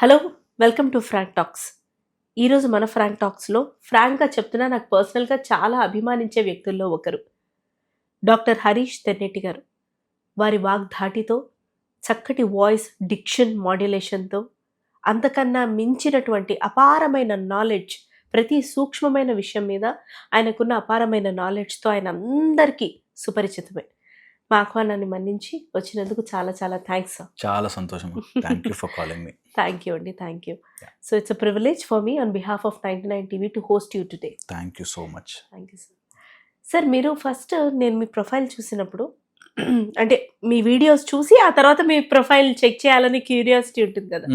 Hello, welcome to Frank Talks. ఈరోజు మన Frank టాక్స్లో ఫ్రాంక్గా చెప్తున్నా, నాకు పర్సనల్గా చాలా అభిమానించే వ్యక్తుల్లో ఒకరు డాక్టర్ హరీష్ తెన్నేటి గారు. వారి వాగ్ధాటితో, చక్కటి వాయిస్ డిక్షన్ మాడ్యులేషన్తో, అంతకన్నా మించినటువంటి అపారమైన నాలెడ్జ్, ప్రతి సూక్ష్మమైన విషయం మీద ఆయనకున్న అపారమైన నాలెడ్జ్తో ఆయన అందరికీ సుపరిచితమే. మా ఆహ్వానాన్ని మన్నించి వచ్చినందుకు చాలా చాలా థ్యాంక్స్ సార్. చాలా సంతోషం. Thank you for calling me. Thank you అండి, thank you. So it's a privilege for me on behalf of 99 TV to host you today. Thank you so much. Thank you sir. Sir, మీరు first నేను మీ profile చూసినప్పుడు అంటే మీ videos చూసి ఆ తర్వాత మీ profile check చేయాలని క్యూరియాసిటీ ఉంటుంది కదా,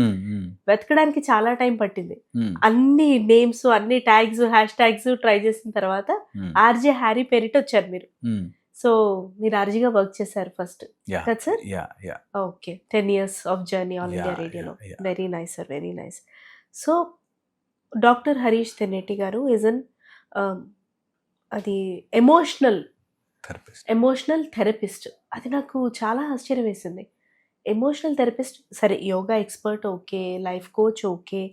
వెతకడానికి చాలా టైం పట్టింది. అన్ని నేమ్స్, అన్ని ట్యాగ్స్, హ్యాష్ ట్యాగ్స్ ట్రై చేసిన తర్వాత ఆర్జే హ్యారీ పేరిట వచ్చారు మీరు. సో మీరు ఆర్జీగా వర్క్ చేశారు ఫస్ట్ కదా sir? Okay, 10 years of journey All India రేడియోలో. Very nice sir, very nice. So doctor Harish Tenneti garu is అన్ అది ఎమోషనల్ థెరపిస్ట్. అది నాకు చాలా ఆశ్చర్యం వేసింది. ఎమోషనల్ థెరపిస్ట్ సరే, yoga expert okay, life coach okay,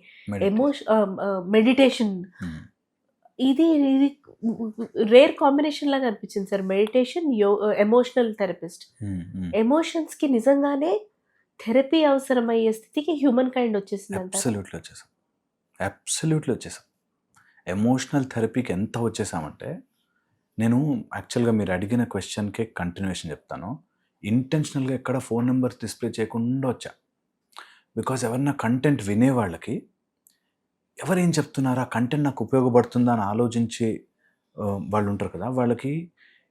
meditation ఇది రేర్ కాంబినేషన్ లాగా అనిపించింది sir. Meditation, emotional therapist. Emotions కి నిజంగానే థెరపీ అవసరమయ్యే స్థితికి హ్యూమన్ కైండ్ వచ్చేసింది. అబ్సల్యూట్లీ వచ్చేసాం. ఎమోషనల్ థెరపీకి ఎంత వచ్చేసామంటే, నేను యాక్చువల్గా మీరు అడిగిన క్వశ్చన్కే కంటిన్యూషన్ చెప్తాను. ఇంటెన్షనల్గా ఎక్కడ ఫోన్ నెంబర్ డిస్ప్లే చేయకుండా వచ్చా. బికాజ్ ఎవరన్నా కంటెంట్ వినేవాళ్ళకి ఎవరేం చెప్తున్నారా, కంటెంట్ నాకు ఉపయోగపడుతుందా అని ఆలోచించి వాళ్ళు ఉంటారు కదా, వాళ్ళకి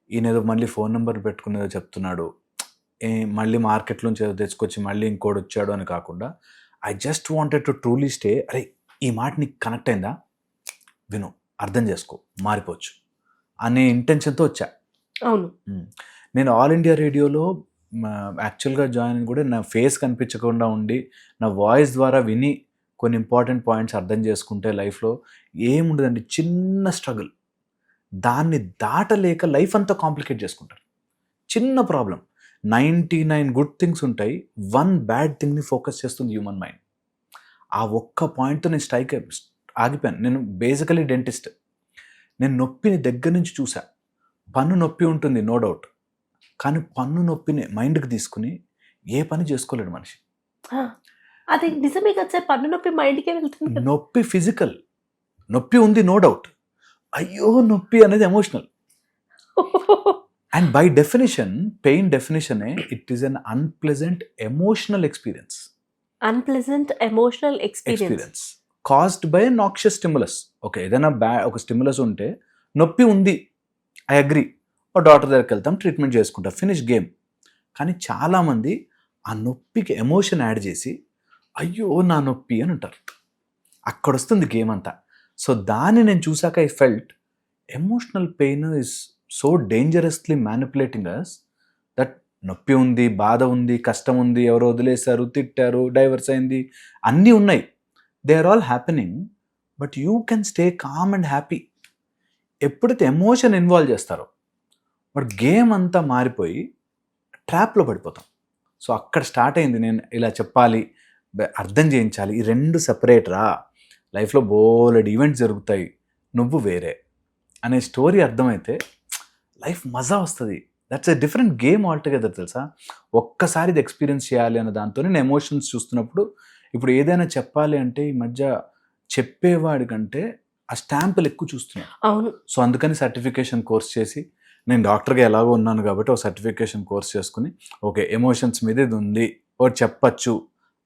ఈయనేదో మళ్ళీ ఫోన్ నెంబర్ పెట్టుకునేదో చెప్తున్నాడు, మళ్ళీ మార్కెట్లోంచి ఏదో తెచ్చుకొచ్చి మళ్ళీ ఇంకోటి వచ్చాడు అని కాకుండా, I just wanted to truly stay. అరే, ఈ మాట నీకు కనెక్ట్ అయిందా, విను, అర్థం చేసుకో, మారిపోవచ్చు అనే ఇంటెన్షన్తో వచ్చా. అవును. నేను ఆల్ ఇండియా రేడియోలో యాక్చువల్గా జాయిన్ కూడా నా ఫేస్ కనిపించకుండా ఉండి నా వాయిస్ ద్వారా విని కొన్ని ఇంపార్టెంట్ పాయింట్స్ అర్థం చేసుకుంటే లైఫ్లో ఏముండదండి, చిన్న స్ట్రగుల్, దాన్ని దాటలేక లైఫ్ అంతా కాంప్లికేట్ చేసుకుంటారు. చిన్న ప్రాబ్లం, 99 గుడ్ థింగ్స్ ఉంటాయి, 1 బ్యాడ్ థింగ్ని ఫోకస్ చేస్తుంది హ్యూమన్ మైండ్. ఆ ఒక్క పాయింట్తో నేను ఆగిపోయాను. నేను బేసికలీ డెంటిస్ట్. నేను నొప్పిని దగ్గర నుంచి చూసా. పన్ను నొప్పి ఉంటుంది, నో డౌట్, కానీ పన్ను నొప్పిని మైండ్కి తీసుకుని ఏ పని చేసుకోలేడు మనిషి. అది నిజమే కదా సార్, పన్ను నొప్పి మైండ్కే వెళ్తుంది. నొప్పి ఫిజికల్, నొప్పి ఉంది నో డౌట్, అయ్యో నొప్పి అనేది emotional. And by definition, pain డెఫినేషనే it is an unpleasant emotional experience. Unpleasant emotional experience caused by noxious stimulus. Okay, ఏదైనా ఒక స్టిమ్యులస్ ఉంటే నొప్పి ఉంది, ఐ అగ్రీ, ఓ డాక్టర్ దగ్గరికి వెళ్తాం, ట్రీట్మెంట్ చేసుకుంటాం, ఫినిష్ గేమ్. కానీ చాలామంది ఆ నొప్పికి ఎమోషన్ యాడ్ చేసి అయ్యో నా నొప్పి అని అంటారు. అక్కడ వస్తుంది గేమ్ అంతా. సో దాన్ని నేను చూసాక I felt emotional pain is so dangerously manipulating us that నొప్పి ఉంది, బాధ ఉంది, కష్టం ఉంది, ఎవరో వదిలేశారు, తిట్టారు, డైవర్స్ అయింది, అన్నీ ఉన్నాయి, they are all happening, but you can stay calm and happy. ఎప్పుడైతే ఎమోషన్ ఇన్వాల్వ్ చేస్తారో బట్ గేమ్ అంతా మారిపోయి ట్రాప్లో పడిపోతాం. సో అక్కడ స్టార్ట్ అయింది, నేను ఇలా చెప్పాలి, అర్థం చేయించాలి, ఈ రెండు సెపరేట్ రా, లైఫ్లో బోలెడ్ ఈవెంట్స్ జరుగుతాయి, నువ్వు వేరే అనే స్టోరీ అర్థమైతే లైఫ్ మజా వస్తుంది. That's a different game altogether, తెలుసా. ఒక్కసారి ఇది ఎక్స్పీరియన్స్ చేయాలి అన్న దాంతో నేను ఎమోషన్స్ చూస్తున్నప్పుడు, ఇప్పుడు ఏదైనా చెప్పాలి అంటే ఈ మధ్య చెప్పేవాడి కంటే ఆ స్టాంపులు ఎక్కువ చూస్తున్నాను. అవును. సో అందుకని సర్టిఫికేషన్ కోర్స్ చేసి, నేను డాక్టర్గా ఎలాగో ఉన్నాను కాబట్టి ఒక సర్టిఫికేషన్ కోర్స్ చేసుకుని, ఓకే ఎమోషన్స్ మీద ఇది ఉంది, ఒకటి చెప్పచ్చు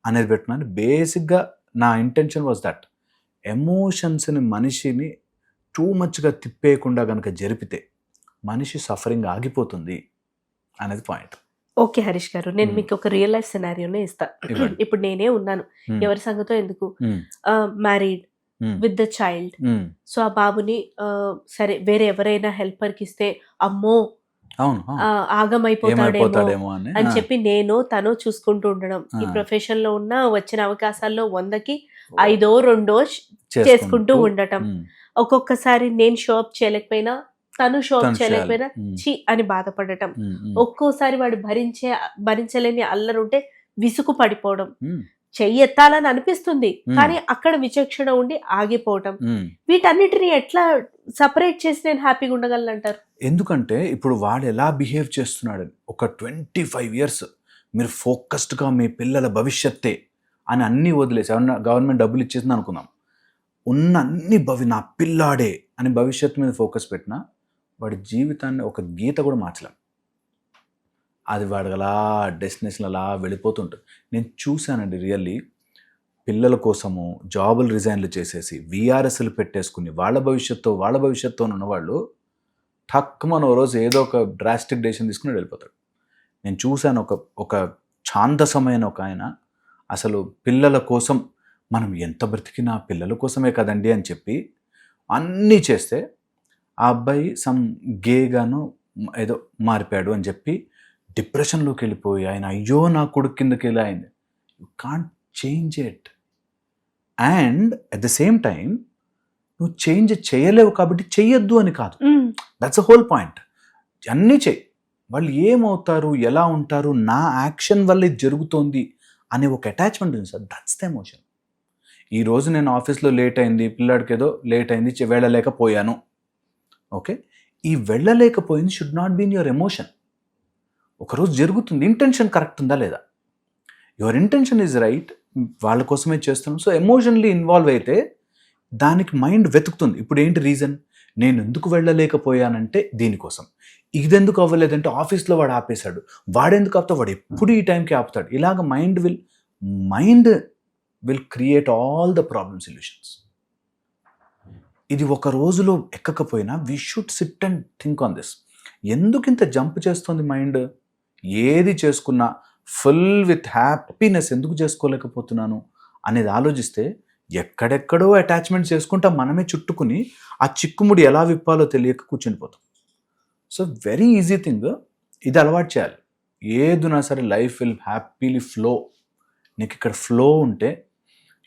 అనేది పెట్టుకున్నాను. బేసిక్గా నా ఇంటెన్షన్ వాజ్ దట్ ఎమోషన్స్ని మనిషిని టూ మచ్గా తిప్పేయకుండా కనుక జరిపితే మనిషి సఫరింగ్ ఆగిపోతుంది అనేది పాయింట్. ఓకే హరీష్ గారు, నేను మీకు ఒక రియల్ లైఫ్ సినారియోనే ఇస్తా. ఇప్పుడు నేనే ఉన్నాను, ఎవరి సంగతో ఎందుకు, married with the child. So ఆ బాబుని సరే వేరే ఎవరైనా హెల్పర్కి ఇస్తే అమ్మో ఆగమైపోతాడేమో అని చెప్పి నేను తను చూసుకుంటూ ఉండడం. ఈ ప్రొఫెషన్ లో ఉన్న వచ్చిన అవకాశాల్లో 100కి 5 or 2 చేసుకుంటూ ఉండటం. ఒక్కొక్కసారి నేను షో అప్ చేయలేకపోయినా, తను షో అప్ చేయలేకపోయినా చి అని బాధపడటం. ఒక్కోసారి వాడు భరించలేని అల్లరుంటే విసుగు పడిపోవడం. చెయ్యి ఎత్తాలని అనిపిస్తుంది, కానీ అక్కడ విచక్షణ ఉండి ఆగిపోవటం, వీటన్నిటిని ఎట్లా సపరేట్ చేసి నేను హ్యాపీగా ఉండగలను అంటారు? ఎందుకంటే ఇప్పుడు వాడు ఎలా బిహేవ్ చేస్తున్నాడు, ఒక 25 years మీరు ఫోకస్డ్గా మీ పిల్లల భవిష్యత్తే అని అన్నీ వదిలేసి, ఏమన్నా గవర్నమెంట్ డబ్బులు ఇచ్చేసింది అనుకుందాం, ఉన్న అన్ని నా పిల్లాడే అని భవిష్యత్తు మీద ఫోకస్ పెట్టినా వాడి జీవితాన్ని ఒక గీత కూడా మార్చలేం. అది వాడు అలా డెస్టినేషన్ అలా వెళ్ళిపోతుంటుంది. నేను చూశానండి రియల్లీ, పిల్లల కోసము జాబులు రిజైన్లు చేసేసి విఆర్ఎస్లు పెట్టేసుకుని వాళ్ళ భవిష్యత్తు ఉన్నవాళ్ళు టక్కుమని ఓ రోజు ఏదో ఒక డ్రాస్టిక్ డెసిషన్ తీసుకుని వెళ్ళిపోతాడు. నేను చూశాను ఒక ఛాందసమైన ఒక ఆయన అసలు పిల్లల కోసం మనం ఎంత బ్రతికినా పిల్లల కోసమే కదండి అని చెప్పి అన్నీ చేస్తే ఆ అబ్బాయి సమ్ గేగాను ఏదో మారిపోయాడు అని చెప్పి డిప్రెషన్లోకి వెళ్ళిపోయి ఆయన అయ్యో నా కొడుకు కిందకి వెళ్ళి అయింది. You can't change it. And at the same time నువ్వు చేంజ్ చేయలేవు కాబట్టి చెయ్యొద్దు అని కాదు. That's a whole point. అన్నీ చెయ్యి, వాళ్ళు ఏమవుతారు ఎలా ఉంటారు, నా యాక్షన్ వల్ల ఇది జరుగుతోంది అనే ఒక అటాచ్మెంట్ ఉంది సార్. That's the emotion. ఈరోజు నేను ఆఫీస్లో లేట్ అయింది, పిల్లాడికి ఏదో లేట్ అయింది, వెళ్ళలేకపోయాను. ఓకే, ఈ వెళ్ళలేకపోయింది should not be in your emotion. ఒకరోజు జరుగుతుంది, ఇంటెన్షన్ కరెక్ట్ ఉందా లేదా, యువర్ ఇంటెన్షన్ ఈజ్ రైట్, వాళ్ళ కోసమే చేస్తున్నాం. సో ఎమోషనల్లీ ఇన్వాల్వ్ అయితే దానికి మైండ్ వెతుకుతుంది. ఇప్పుడు ఏంటి రీజన్, నేను ఎందుకు వెళ్ళలేకపోయానంటే దీనికోసం, ఇదెందుకు అవ్వలేదంటే ఆఫీస్లో వాడు ఆపేశాడు, వాడెందుకు ఆపుతా, వాడు ఎప్పుడు ఈ టైంకి ఆపుతాడు. ఇలాగ mind will create all the problem solutions. ఇది ఒక రోజులో ఎక్కకపోయినా we should sit and think on this. ఎందుకు ఇంత జంప్ చేస్తుంది మైండ్, ఏది చేసుకున్నా ఫుల్ విత్ హ్యాపీనెస్ ఎందుకు చేసుకోలేకపోతున్నాను అనేది ఆలోచిస్తే ఎక్కడెక్కడో అటాచ్మెంట్ చేసుకుంటా మనమే చుట్టుకుని ఆ చిక్కుముడి ఎలా విప్పాలో తెలియక కూర్చునిపోతాం. సో వెరీ ఈజీ థింగ్, ఇది అలవాటు చేయాలి. ఏదున్నా సరే లైఫ్ విల్ హ్యాపీలీ ఫ్లో. నీకు ఇక్కడ ఫ్లో ఉంటే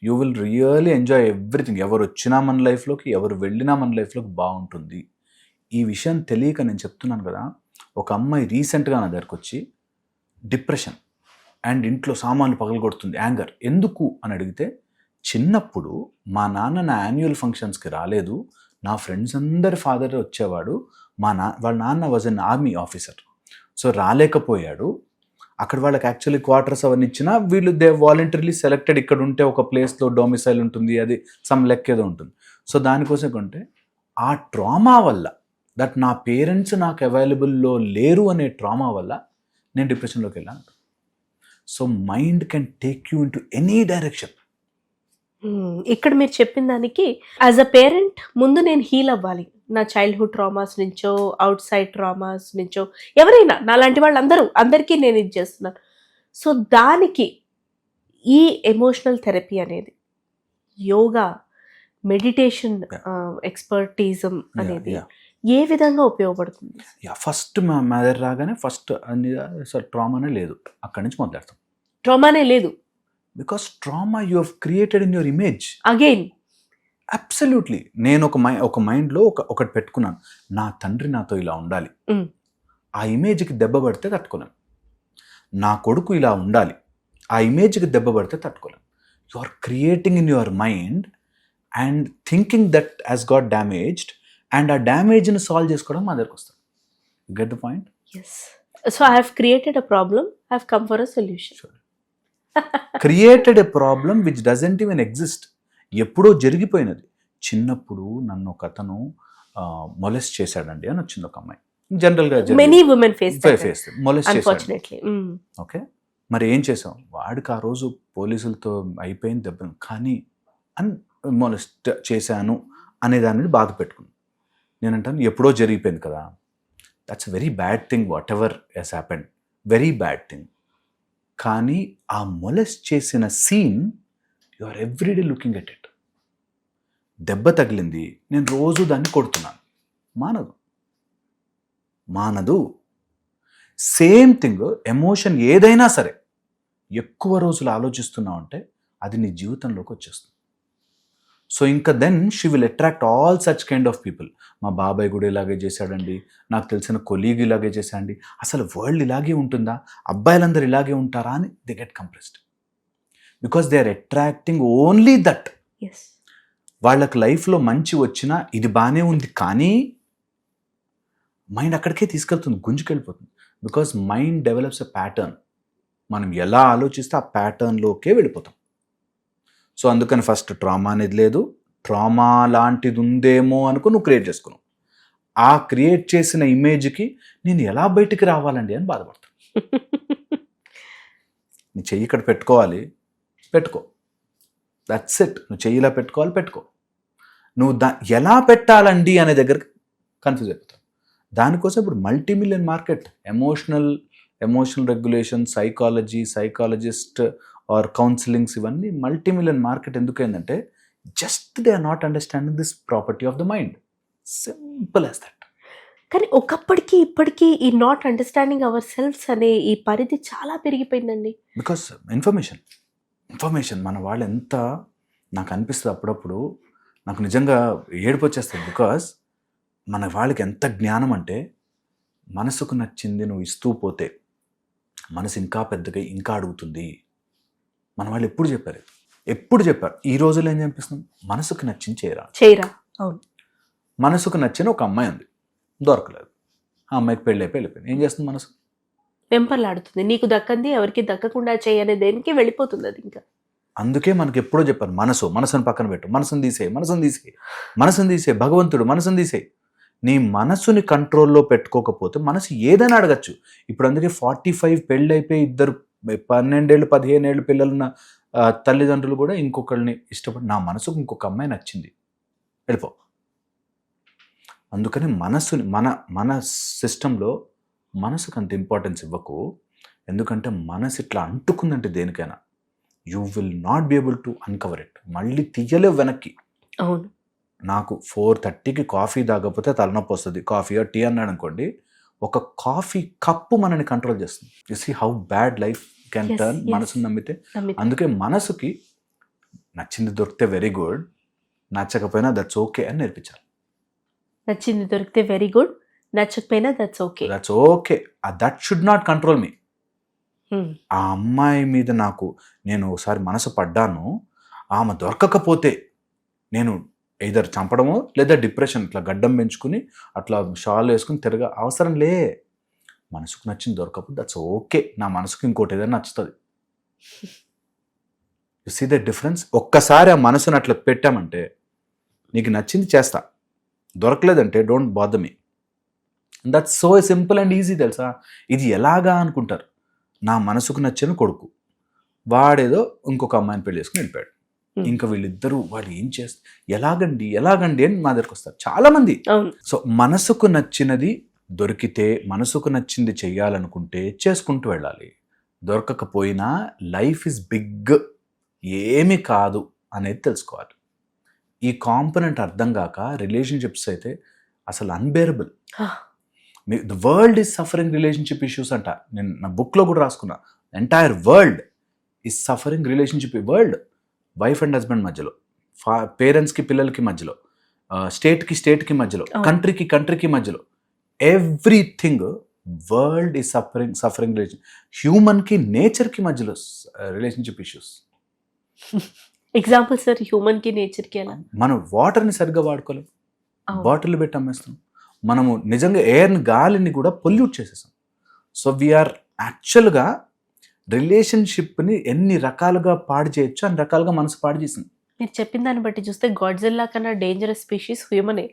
you will really enjoy everything. ఎవరు వచ్చినా మన లైఫ్లోకి, ఎవరు వెళ్ళినా మన లైఫ్లోకి బాగుంటుంది. ఈ విషయం తెలియక నేను చెప్తున్నాను కదా. ఒక అమ్మాయి రీసెంట్గా నా దగ్గరకు వచ్చి డిప్రెషన్ అండ్ ఇంట్లో సామాన్లు పగలగొడుతుంది, యాంగర్. ఎందుకు అని అడిగితే, చిన్నప్పుడు మా నాన్న నా యాన్యువల్ ఫంక్షన్స్కి రాలేదు, నా ఫ్రెండ్స్ అందరి ఫాదర్ వచ్చేవాడు, వాళ్ళ నాన్న was an army officer, so రాలేకపోయాడు. అక్కడ వాళ్ళకి యాక్చువల్లీ క్వార్టర్స్ అవన్నీ ఇచ్చినా వీళ్ళు దే వాలంటరీలీ సెలెక్టెడ్, ఇక్కడ ఉంటే ఒక ప్లేస్లో డొమిసైల్ ఉంటుంది, అది సమ్ లెక్క ఏదో ఉంటుంది. సో దానికోసం కొంటే ఆ ట్రామా వల్ల, దట్ నా పేరెంట్స్ నాకు అవైలబుల్లో లేరు అనే ట్రామా వల్ల నేను డిప్రెషన్లోకి వెళ్ళాను. So mind can take you in to any direction. ఇక్కడ మీరు చెప్పిన దానికి యాజ్ అ పేరెంట్ ముందు నేను హీల్ అవ్వాలి. నా చైల్డ్హుడ్ ట్రామాస్ నుంచో, అవుట్ సైడ్ ట్రామాస్ నుంచో, ఎవరైనా నాలాంటి అందరికీ నేను ఇది చేస్తున్నాను. సో దానికి ఈ ఎమోషనల్ థెరపీ అనేది, యోగా, మెడిటేషన్, ఎక్స్పర్టిజం అనేది ఏ విధంగా ఉపయోగపడుతుంది? ఫస్ట్ మా మదర్ రాగానే ఫస్ట్ అన్ని ట్రామానే లేదు, అక్కడి నుంచి మొదలెడతాం. ట్రామానే లేదు, because trauma you have created in your image again. Absolutely. నేను ఒక మైండ్లో ఒకటి పెట్టుకున్నాను, నా తండ్రి నాతో ఇలా ఉండాలి, ఆ ఇమేజ్కి దెబ్బ పడితే తట్టుకోలేను. నా కొడుకు ఇలా ఉండాలి, ఆ ఇమేజ్కి దెబ్బ పడితే తట్టుకోలేను. You are creating in your mind and thinking that has got damaged, and ఆ డ్యామేజ్ని సాల్వ్ చేసుకోవడం మా దగ్గరకు వస్తుంది. You get the point? Yes. So I have created a problem, I have come for a solution. Created a problem which doesn't even exist. ఎప్పుడో జరిగిపోయినది. చిన్నప్పుడు నన్ను ఒక అతను మొలెస్ట్ చేశాడండి అని వచ్చింది ఒక అమ్మాయి. జనరల్గా మెనీ ఉమెన్ ఫేస్ మొలెస్ట్ చేశాడు. అన్ఫార్చునేట్లీ. ఓకే, మరి ఏం చేసాం, వాడికి ఆ రోజు పోలీసులతో అయిపోయింది దెబ్బ, కానీ మొలెస్ట్ చేశాను అనే దాన్ని బాధ పెట్టుకున్నాను. నేనంటాను ఎప్పుడో జరిగిపోయింది కదా, that's very bad thing, whatever he's happened, very bad thing. కానీ ఆ మొలెస్ట్ చేసిన scene you are everyday looking at it. దెబ్బ తగిలింది, నేను రోజు దాన్ని కొడుతున్నాను, మానదు. సేమ్ థింగ్ ఎమోషన్ ఏదైనా సరే ఎక్కువ రోజులు ఆలోచిస్తున్నావు అంటే అది నీ జీవితంలోకి వచ్చేస్తుంది. సో ఇంకా then she will attract all such kind of people. మా బాబాయ్ కూడా ఇలాగే చేశాడండి, నాకు తెలిసిన కొలీగ్ ఇలాగే చేశాడండి, అసలు వరల్డ్ ఇలాగే ఉంటుందా, అబ్బాయిలందరూ ఇలాగే ఉంటారా అని they get compressed. Because they are attracting only that. Yes. వాళ్ళకి లైఫ్లో మంచి వచ్చినా ఇది బాగానే ఉంది, కానీ మైండ్ అక్కడికే తీసుకెళ్తుంది, గుంజుకెళ్ళిపోతుంది. Because mind develops a pattern. మనం ఎలా ఆలోచిస్తే ఆ ప్యాటర్న్లోకే వెళ్ళిపోతాం. సో అందుకని ఫస్ట్ ట్రామా అనేది లేదు, ట్రామా లాంటిది ఉందేమో అనుకో నువ్వు క్రియేట్ చేసుకున్నావు. ఆ క్రియేట్ చేసిన ఇమేజ్కి నేను ఎలా బయటికి రావాలండి అని బాధపడతాను. నీ చెయ్యి ఇక్కడ పెట్టుకోవాలి, పెట్టుకో, దట్స్ ఇట్. నువ్వు చెయ్యిలా పెట్టుకోవాలి, పెట్టుకో. నువ్వు ఎలా పెట్టాలండి అనే దగ్గరికి కన్ఫ్యూజ్ అయిపోతావు. దానికోసం ఇప్పుడు multimillion market. Emotional regulation, psychologist or counsellings, ఇవన్నీ మల్టీమిలియన్ మార్కెట్. ఎందుకైందంటే just they are not understanding this property of the mind. Simple as that. కానీ ఒకప్పటికి ఇప్పటికీ ఈ నాట్ అండర్స్టాండింగ్ అవర్ సెల్ఫ్స్ అనే ఈ పరిధి చాలా పెరిగిపోయిందండి. బికాస్ ఇన్ఫర్మేషన్ మన వాళ్ళు ఎంత, నాకు అనిపిస్తుంది అప్పుడప్పుడు, నాకు నిజంగా ఏడుపు వచ్చేస్తుంది. బికాస్ మన వాళ్ళకి ఎంత జ్ఞానం అంటే, మనసుకు నచ్చింది నువ్వు ఇస్తూ పోతే మనసు ఇంకా పెద్దగా ఇంకా అడుగుతుంది. మన వాళ్ళు ఎప్పుడు చెప్పారు. ఈ రోజుల్లో ఏం చెప్పిస్తున్నాం, మనసుకు నచ్చింది చేయరా. అవును. మనసుకు నచ్చిన ఒక అమ్మాయి ఉంది, దొరకలేదు. ఆ అమ్మాయికి వెళ్ళిపోయింది. ఏం చేస్తుంది మనసు? వెంపర్లాడుతుంది. నీకు దక్కంది ఎవరికి దక్కకుండా చేయనే దేనికి వెళ్ళిపోతుంది అది. ఇంకా అందుకే మనకి ఎప్పుడో చెప్పారు, మనసుని పక్కన పెట్టు, మనసుని తీసే భగవంతుడు, మనసుని తీసే. నీ మనసుని కంట్రోల్లో పెట్టుకోకపోతే మనసు ఏదైనా అడగచ్చు. ఇప్పుడు అందుకే 45 పెళ్ళైపోయి 12 ఏళ్ళు 15 ఏళ్ళు పిల్లలున్న తల్లిదండ్రులు కూడా ఇంకొకరిని ఇష్టపడి, నా మనసుకు ఇంకొక అమ్మాయి నచ్చింది, వెళ్ళిపో. అందుకని మనసుని మన సిస్టంలో మనసుకు అంత ఇంపార్టెన్స్ ఇవ్వకు. ఎందుకంటే మనసు ఇట్లా అంటుకుందంటే దేనికైనా, you will not be able to uncover it. మళ్ళీ తీయలేవు వెనక్కి. అవును. నాకు 4:30కి కాఫీ తాగకపోతే తలనొప్పి వస్తుంది, కాఫీ టీ అన్నాడు అనుకోండి, ఒక కాఫీ కప్పు మనని కంట్రోల్ చేస్తుంది. You see how bad life can turn మనసుని నమ్మితే. అందుకే మనసుకి నచ్చింది దొరికితే వెరీ గుడ్, నచ్చకపోయినా దట్స్ ఓకే అని నేర్పించాలి. నచ్చింది దొరికితే వెరీ గుడ్, నచ్చకపోయినా that's okay. That should not control me. ఆ అమ్మాయి మీద నేను ఒకసారి మనసు పడ్డాను, ఆమె దొరకకపోతే నేను ఎయిదర్ చంపడమో లేదా డిప్రెషన్, ఇట్లా గడ్డం పెంచుకుని అట్లా షాల్ వేసుకుని తిరగా అవసరం లే. మనసుకు నచ్చింది దొరకకపోతే దట్స్ ఓకే. నా మనసుకు ఇంకోటి ఏదైనా నచ్చుతుంది. You see the difference. ఒక్కసారి ఆ మనసుని అట్లా పెట్టామంటే నీకు నచ్చింది చేస్తా, దొరకలేదంటే don't bother me. That's so simple and easy. తెలుసా ఇది ఎలాగా అనుకుంటారు. నా మనసుకు నచ్చిన కొడుకు వాడేదో ఇంకొక అమ్మాయిని పెళ్లి చేసుకుని వెళ్ళిపోయాడు. ఇంకా వీళ్ళిద్దరూ వాడు ఏం చేస్తారు, ఎలాగండి అని మా దగ్గరకు వస్తారు చాలా మంది. సో మనసుకు నచ్చినది దొరికితే, మనసుకు నచ్చింది చెయ్యాలనుకుంటే చేసుకుంటూ వెళ్ళాలి. దొరకకపోయినా లైఫ్ ఇస్ బిగ్, ఏమి కాదు అనేది తెలుసుకోవాలి. ఈ కాంపోనెంట్ అర్థం కాక రిలేషన్షిప్స్ అయితే అసలు unbearable. The world is suffering relationship issues అంట. నేను నా బుక్లో కూడా రాసుకున్నా, entire world is suffering relationship. World wife and husband మధ్యలో, పేరెంట్స్కి పిల్లలకి మధ్యలో, స్టేట్కి మధ్యలో, కంట్రీకి మధ్యలో, everything world is suffering relation. హ్యూమన్కి నేచర్కి మధ్యలో రిలేషన్షిప్ ఇష్యూస్. ఎగ్జాంపుల్ సార్, హ్యూమన్కి నేచర్కి ఎలా? మనం వాటర్ని సరిగ్గా వాడుకోలేం, బాటిల్ పెట్టి అమ్మేస్తాం. మనము నిజంగా ఎయిర్ని, గాలిని కూడా పొల్యూట్ చేసేసాం. సో వీఆర్ యాక్చువల్గా రిలేషన్షిప్ని ఎన్ని రకాలుగా పాడు చేయొచ్చు అన్ని రకాలుగా మనసు పాడు చేసింది. మీరు చెప్పిన దాన్ని బట్టి చూస్తే గాడ్జిల్లా కన్నా డేంజరస్ స్పీషీస్ హ్యూమనే.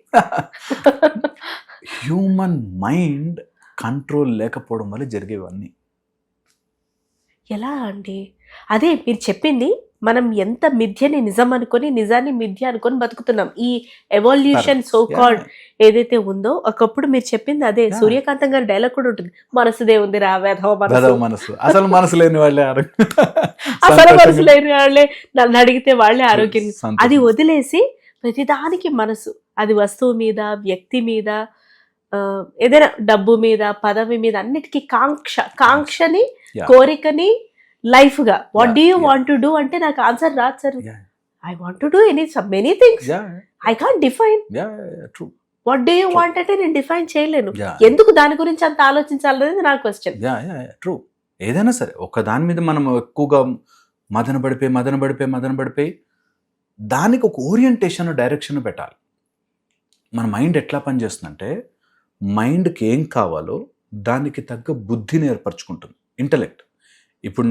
హ్యూమన్ మైండ్ కంట్రోల్ లేకపోవడం వల్ల జరిగేవన్నీ. ఎలా అండి? అదే మీరు చెప్పింది, మనం ఎంత మిథ్యని నిజం అనుకొని, నిజాన్ని మిథ్య అనుకొని బతుకుతున్నాం. ఈ ఎవల్యూషన్ సో కాల్డ్ ఏదైతే ఉందో, ఒకప్పుడు మీరు చెప్పింది అదే. సూర్యకాంతం గారి డైలాగ్ కూడా ఉంటుంది, మనసుదే ఉంది రా వేధవ మనసు. అసలు మనసు లేని వాళ్ళే అసలు మనసు లేని వాళ్ళే నన్ను అడిగితే వాళ్ళే ఆరోగ్యం. అది వదిలేసి ప్రతిదానికి మనసు, అది వస్తువు మీద, వ్యక్తి మీద, ఏదైనా డబ్బు మీద, పదవి మీద, అన్నిటికీ కాంక్షని, కోరికని లైఫ్ గా what do you want to do అంటే నాకు ఆన్సర్ రాదు sir. I want to do many things, I can't define. What do you want అంటే నేను డిఫైన్ చేయలేను. ఎందుకు దాని గురించి అంత ఆలోచించాలనేది నా క్వశ్చన్. ట్రూ. ఏదైనా సరే ఒక దాని మీద మనం ఎక్కువగా మదన పడిపోయి దానికి ఒక ఓరియంటేషన్ డైరెక్షన్ పెట్టాలి. మన మైండ్ ఎట్లా పనిచేస్తుందంటే మైండ్కి ఏం కావాలో దానికి తగ్గ బుద్ధిని ఏర్పరచుకుంటుంది, ఇంటలెక్ట్. ఇప్పుడు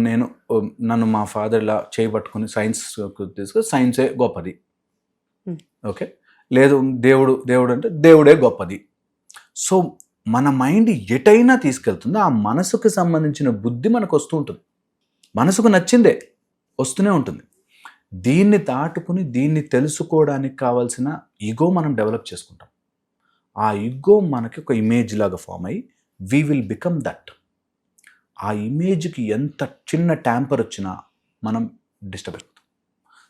నన్ను మా ఫాదర్ ఇలా చేయబట్టుకుని సైన్స్ తీసుకుని సైన్సే గొప్పది, ఓకే, లేదు దేవుడు అంటే దేవుడే గొప్పది. సో మన మైండ్ ఎటైనా తీసుకెళ్తుందో ఆ మనసుకు సంబంధించిన బుద్ధి మనకు వస్తూ ఉంటుంది, మనసుకు నచ్చిందే వస్తూనే ఉంటుంది. దీన్ని దాటుకుని దీన్ని తెలుసుకోవడానికి కావాల్సిన ఈగో మనం డెవలప్ చేసుకుంటాం. ఆ ఈగో మనకి ఒక ఇమేజ్ లాగా ఫామ్ అయ్యి వీ విల్ బికమ్ దట్. ఆ ఇమేజ్కి ఎంత చిన్న ట్యాంపర్ వచ్చినా మనం డిస్టర్బ్ అవుతాం.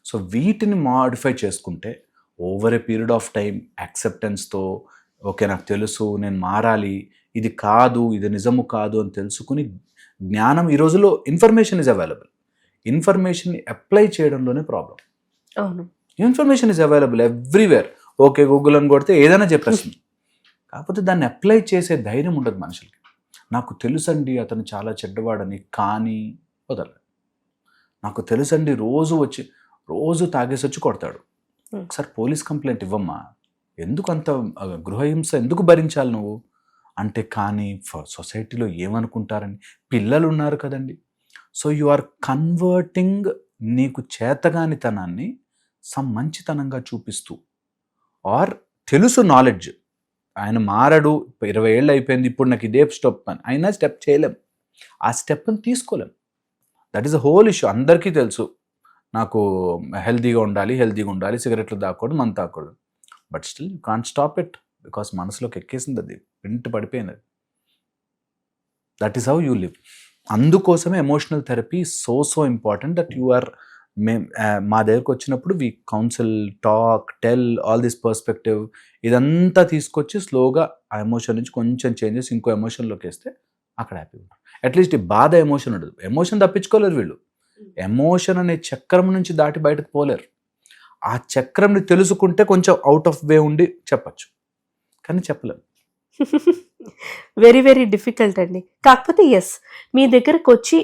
సో వీటిని మాడిఫై చేసుకుంటే over a period of time యాక్సెప్టెన్స్తో, ఓకే నాకు తెలుసు నేను మారాలి, ఇది కాదు ఇది నిజము కాదు అని తెలుసుకుని జ్ఞానం. ఈ రోజుల్లో information is available, information apply చేయడంలోనే ప్రాబ్లం. అవును, information is available everywhere. Okay Google అని కొడితే ఏదైనా చెప్పేస్తుంది, కాకపోతే దాన్ని అప్లై చేసే ధైర్యం ఉండదు మనుషులకి. నాకు తెలుసండి అతను చాలా చెడ్డవాడని, కానీ వదలలేదు. నాకు తెలుసండి రోజు తాగేసి వచ్చి కొడతాడు, ఒకసారి పోలీస్ కంప్లైంట్ ఇవ్వమ్మా, ఎందుకు అంత గృహహింస ఎందుకు భరించాలి నువ్వు అంటే, కానీ సొసైటీలో ఏమనుకుంటారని, పిల్లలు ఉన్నారు కదండి. సో యు ఆర్ కన్వర్టింగ్ నీకు చేతగానితనాన్ని మంచితనంగా చూపిస్తూ, ఆర్ తెలుసు నాలెడ్జ్, ఆయన మారడు, 20 ఏళ్ళు అయిపోయింది, ఇప్పుడు నాకు ఇదే స్టెప్ అని అయినా స్టెప్ చేయలేం, ఆ స్టెప్ని తీసుకోలేం. That is a whole issue. అందరికీ తెలుసు నాకు హెల్తీగా ఉండాలి, సిగరెట్లు తాగకూడదు, మందు తాగకూడదు, but still you can't stop it because మనసులోకి ఎక్కేసింది, అది ప్రింట్ పడిపోయినది. That is how you live. అందుకోసమే emotional therapy so important that you are. మా దగ్గరకు వచ్చినప్పుడు we counsel, talk, tell all this perspective, ఇదంతా తీసుకొచ్చి స్లోగా ఆ ఎమోషన్ నుంచి కొంచెం చేంజెస్ ఇంకో ఎమోషన్లోకి వేస్తే అక్కడ హ్యాపీగా ఉంటారు. అట్లీస్ట్ ఈ బాధ ఎమోషన్ ఉండదు. ఎమోషన్ తప్పించుకోలేరు వీళ్ళు, ఎమోషన్ అనే చక్రం నుంచి దాటి బయటకు పోలేరు. ఆ చక్రంని తెలుసుకుంటే కొంచెం అవుట్ ఆఫ్ వే ఉండి చెప్పచ్చు, కానీ చెప్పలేము. వెరీ వెరీ డిఫికల్ట్ అండి. కాకపోతే ఎస్, మీ దగ్గరకు వచ్చి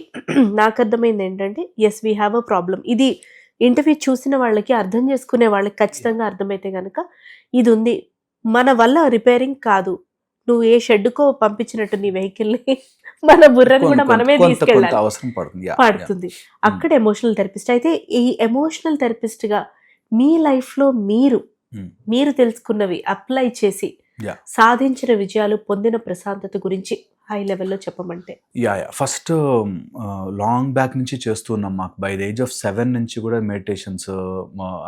నాకు అర్థమైంది ఏంటంటే yes we have a problem. ఇది ఇంటర్వ్యూ చూసిన వాళ్ళకి, అర్థం చేసుకునే వాళ్ళకి ఖచ్చితంగా అర్థమైతే కనుక ఇది ఉంది, మన వల్ల రిపేరింగ్ కాదు, నువ్వు ఏ షెడ్డుకో పంపించినట్టు నీ వెహికల్ని, మన బుర్రని కూడా మనమే తీసుకెళ్ళాలి, అవసరం పడుతుంది. అక్కడ ఎమోషనల్ థెరపిస్ట్. అయితే ఈ ఎమోషనల్ థెరపిస్ట్గా మీ లైఫ్లో మీరు తెలుసుకున్నవి అప్లై చేసి సాధించిన విజయాలు, పొందిన ప్రశాంతత గురించి హై లెవెల్లో చెప్పమంటే? ఫస్ట్ లాంగ్ బ్యాక్ నుంచి చేస్తున్నాం. మాకు బై ద ఏజ్ ఆఫ్ 7 నుంచి కూడా మెడిటేషన్స్,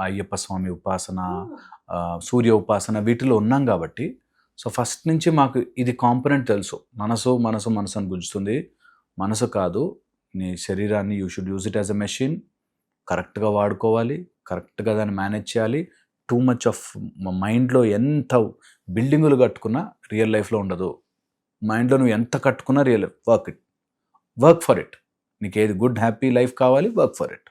అయ్యప్ప స్వామి ఉపాసన, సూర్య ఉపాసన వీటిలో ఉన్నాం కాబట్టి, సో ఫస్ట్ నుంచి మాకు ఇది కాంపొనెంట్ తెలుసు. మనసు అని గుంజుతుంది, మనసు కాదు నీ శరీరాన్ని, you should use it as a machine. కరెక్ట్గా వాడుకోవాలి, కరెక్ట్గా దాన్ని మేనేజ్ చేయాలి. టూ మచ్ ఆఫ్ మైండ్లో ఎంత బిల్డింగులు కట్టుకున్నా రియల్ లైఫ్లో ఉండదు. మైండ్లో నువ్వు ఎంత కట్టుకున్నా రియల్ వర్క్ ఫర్ ఇట్. నీకు ఏది గుడ్ హ్యాపీ లైఫ్ కావాలి, వర్క్ ఫర్ ఇట్.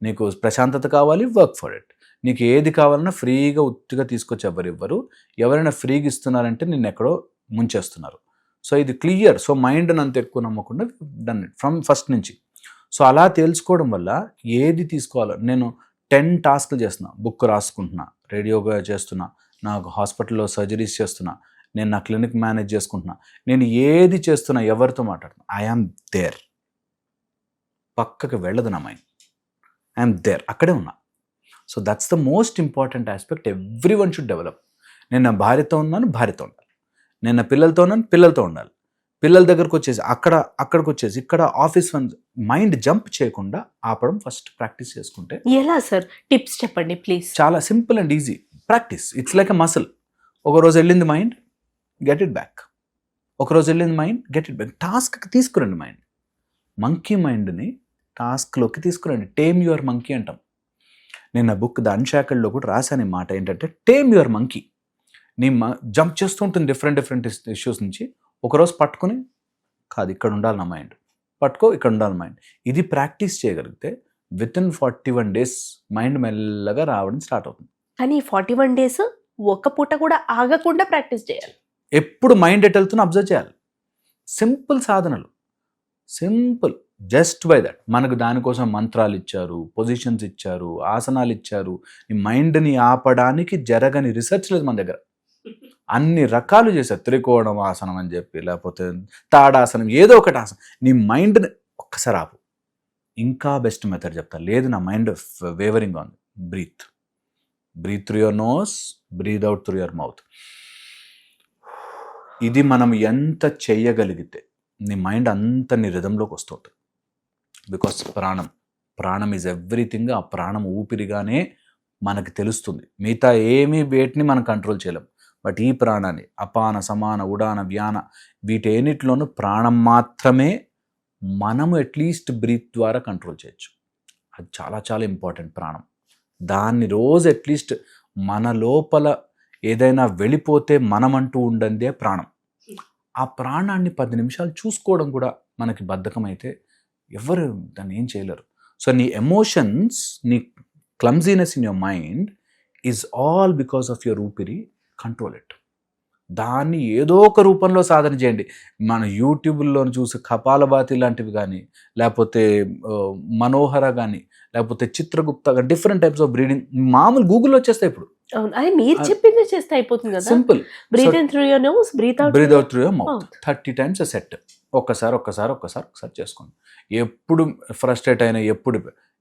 నీకు ప్రశాంతత కావాలి, వర్క్ ఫర్ ఇట్. నీకు ఏది కావాలన్నా ఫ్రీగా ఉత్తిగా తీసుకొచ్చి ఇవ్వరు. ఎవరైనా ఫ్రీగా ఇస్తున్నారంటే నిన్ను ఎక్కడో ముంచేస్తున్నారు. సో ఇది క్లియర్. సో మైండ్ని అంత ఎక్కువ నమ్మకుండా డన్ ఇట్ ఫ్రమ్ ఫస్ట్ నుంచి. సో అలా తెలుసుకోవడం వల్ల ఏది తీసుకోవాలో, నేను 10 టాస్క్లు చేస్తున్నా, బుక్ రాసుకుంటున్నా, రేడియోగా చేస్తున్నా, నాకు హాస్పిటల్లో సర్జరీస్ చేస్తున్నా, నేను నా క్లినిక్ మేనేజ్ చేసుకుంటున్నా, నేను ఏది చేస్తున్నా, ఎవరితో మాట్లాడుతున్నా, ఐఆమ్ దేర్. పక్కకి వెళ్ళదు నా మైండ్, ఐఎమ్ దేర్, అక్కడే ఉన్నా. So that's the most important aspect every one should develop. నేను నా భార్యతో ఉన్నాను, భార్యతో ఉండాలి. నేను నా పిల్లలతో ఉన్నాను, పిల్లలతో ఉండాలి. పిల్లల దగ్గరకు వచ్చేసి అక్కడికి వచ్చేసి ఇక్కడ ఆఫీస్ మైండ్ జంప్ చేయకుండా ఆపడం ఫస్ట్ ప్రాక్టీస్ చేసుకుంటే. ఎలా సార్, టిప్స్ చెప్పండి ప్లీజ్. చాలా simple and easy practice. It's like a muscle. ఒకరోజు వెళ్ళింది మైండ్, గెట్ ఇట్ బ్యాక్. ఒకరోజు వెళ్ళింది మైండ్, గెట్ ఇట్ బ్యాక్. టాస్క్కి తీసుకురండి మైండ్. మంకీ మైండ్ని టాస్క్లోకి తీసుకురండి. టేమ్ యువర్ మంకీ అంటాం. నేను నా బుక్ ద అన్షాకిల్డ్లో కూడా రాశాను ఈ మాట ఏంటంటే, టేమ్ యువర్ మంకీ. నీ జంప్ చేస్తూ ఉంటుంది డిఫరెంట్ ఇష్యూస్ నుంచి. ఒకరోజు పట్టుకుని, కాదు ఇక్కడ ఉండాలి నా మైండ్, పట్టుకో ఇక్కడ ఉండాలి మైండ్. ఇది ప్రాక్టీస్ చేయగలిగితే విత్ ఇన్ 41 days మైండ్ మెల్లగా రావడం స్టార్ట్ అవుతుంది. కానీ 41 days ఒక్క పూట కూడా ఆగకుండా ప్రాక్టీస్ చేయాలి. ఎప్పుడు మైండ్ ఎటు వెళ్తున్నా అబ్జర్వ్ చేయాలి. సింపుల్ సాధనలు, సింపుల్. Just by that. మనకు దానికోసం మంత్రాలు ఇచ్చారు, పొజిషన్స్ ఇచ్చారు, ఆసనాలు ఇచ్చారు. ఈ మైండ్ని ఆపడానికి జరగని రీసెర్చ్ లేదు మన దగ్గర. అన్ని రకాలు చేశారు, త్రికోణం ఆసనం అని చెప్పి, లేకపోతే తాడాసనం, ఏదో ఒకటి ఆసనం. నీ మైండ్ని ఒక్కసారి ఆపు. ఇంకా బెస్ట్ మెథడ్ చెప్తా. లేదు నా మైండ్ వేవరింగ్ ఉంది, breathe through your nose, breathe out through your mouth. ఇది మనం ఎంత చెయ్యగలిగితే నీ మైండ్ అంత నీ రిథంలోకి వస్తుంది. బికాస్ ప్రాణం ఈజ్ ఎవ్రీథింగ్. ఆ ప్రాణం ఊపిరిగానే మనకి తెలుస్తుంది. మిగతా ఏమీ వేటిని మనం కంట్రోల్ చేయలేం. బట్ ఈ ప్రాణాన్ని అపాన సమాన ఉడాన వ్యాన వీటన్నిటిలోనూ ప్రాణం మాత్రమే మనము అట్లీస్ట్ బ్రీత్ ద్వారా కంట్రోల్ చేయొచ్చు. అది చాలా చాలా ఇంపార్టెంట్ ప్రాణం. దాన్ని రోజు అట్లీస్ట్ మన లోపల ఏదైనా వెళ్ళిపోతే మనమంటూ ఉండందే ప్రాణం. ఆ ప్రాణాన్ని 10 నిమిషాలు చూసుకోవడం కూడా మనకి బద్ధకం అయితే ఎవరు దాన్ని ఏం చేయలేరు. సో నీ ఎమోషన్స్, నీ clumsiness in your mind is all because of your ఊపిరి. Control it. దాన్ని ఏదో ఒక రూపంలో సాధన చేయండి. మన యూట్యూబ్లో చూసి కపాలభాతి లాంటివి కానీ, లేకపోతే మనోహర కానీ, లేకపోతే చిత్రగుప్త కానీ, డిఫరెంట్ టైప్స్ ఆఫ్ బ్రీడింగ్ మామూలు గూగుల్లో వచ్చేస్తాయి ఇప్పుడు. అవును, మీరు చెప్పింది చేస్తే అయిపోతుంది కదా. Simple. Breathe in through your nose, breathe out through your mouth. 30 times a set. ఒక్కసారి చేసుకోండి. ఎప్పుడు ఫ్రస్ట్రేట్ అయినా,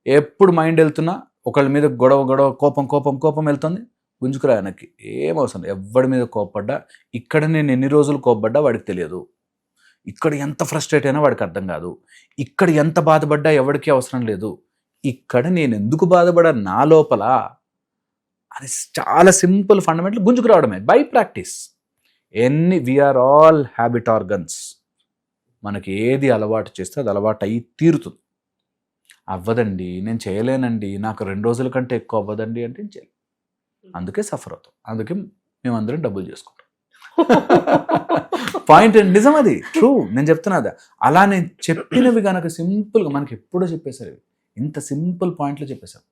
ఎప్పుడు మైండ్ వెళ్తున్నా, ఒకళ్ళ మీద గొడవ కోపం వెళ్తుంది, గుంజుకురా వెనక్కి. ఏం అవసరం. ఎవరి మీద కోపడ్డా, ఇక్కడ నేను ఎన్ని రోజులు కోపడ్డా వాడికి తెలియదు. ఇక్కడ ఎంత ఫ్రస్ట్రేట్ అయినా వాడికి అర్థం కాదు. ఇక్కడ ఎంత బాధపడ్డా ఎవరికి అవసరం లేదు. ఇక్కడ నేను ఎందుకు బాధపడా నా లోపల అది చాలా సింపుల్ ఫండమెంటల్. గుంజుకు రావడమే by practice. We are all habit organs. మనకి ఏది అలవాటు చేస్తే అది అలవాటు అయ్యి తీరుతుంది. అవ్వదండి, నేను చేయలేనండి, నాకు 2 రోజుల కంటే ఎక్కువ అవ్వదండి అంటే నేను చేయలేను. అందుకే సఫర్ అవుతాం. అందుకే మేమందరం డబ్బులు చేసుకుంటాం. పాయింట్ నిజం, అది ట్రూ. నేను చెప్తున్నా. అలా నేను చెప్పినవి కనుక సింపుల్గా మనకి ఎప్పుడో చెప్పేశారు. ఇవి ఇంత సింపుల్ పాయింట్లో చెప్పేశారు.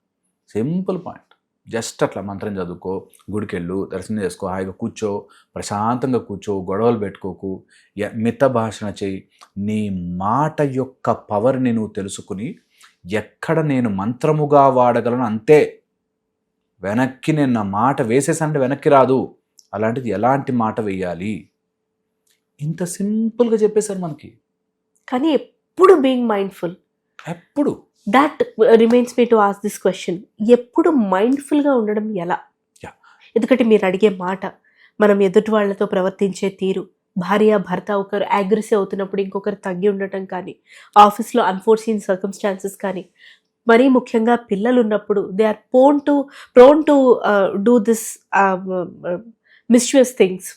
Simple point. జస్ట్ అట్లా మంత్రం చదువుకో, గుడికెళ్ళు, దర్శనం చేసుకో, హాయిగా కూర్చో, ప్రశాంతంగా కూర్చో, గొడవలు పెట్టుకోకు, మిత భాషణ చేయి. నీ మాట యొక్క పవర్ని నువ్వు తెలుసుకుని, ఎక్కడ నేను మంత్రముగా వాడగలను అంతే. వెనక్కి నేను నా మాట వేసేసానంటే వెనక్కి రాదు. అలాంటిది ఎలాంటి మాట వేయాలి, ఇంత సింపుల్గా చెప్పేశారు మనకి. కానీ ఎప్పుడు బీయింగ్ మైండ్ఫుల్, ఎప్పుడు that remains me to ask this question. ఎప్పుడు మైండ్ఫుల్గా ఉండడం ఎలా? ఎందుకంటే మీరు అడిగే మాట, మనం ఎదుటి వాళ్ళతో ప్రవర్తించే తీరు, భార్య భర్త ఒకరు అగ్రెసివ్ అవుతున్నప్పుడు ఇంకొకరు తగ్గి ఉండటం కానీ, ఆఫీస్లో అన్ఫోర్సీన్ సర్కమ్స్టాన్సెస్ కానీ, మరీ ముఖ్యంగా పిల్లలు ఉన్నప్పుడు they are prone to do this misuse things.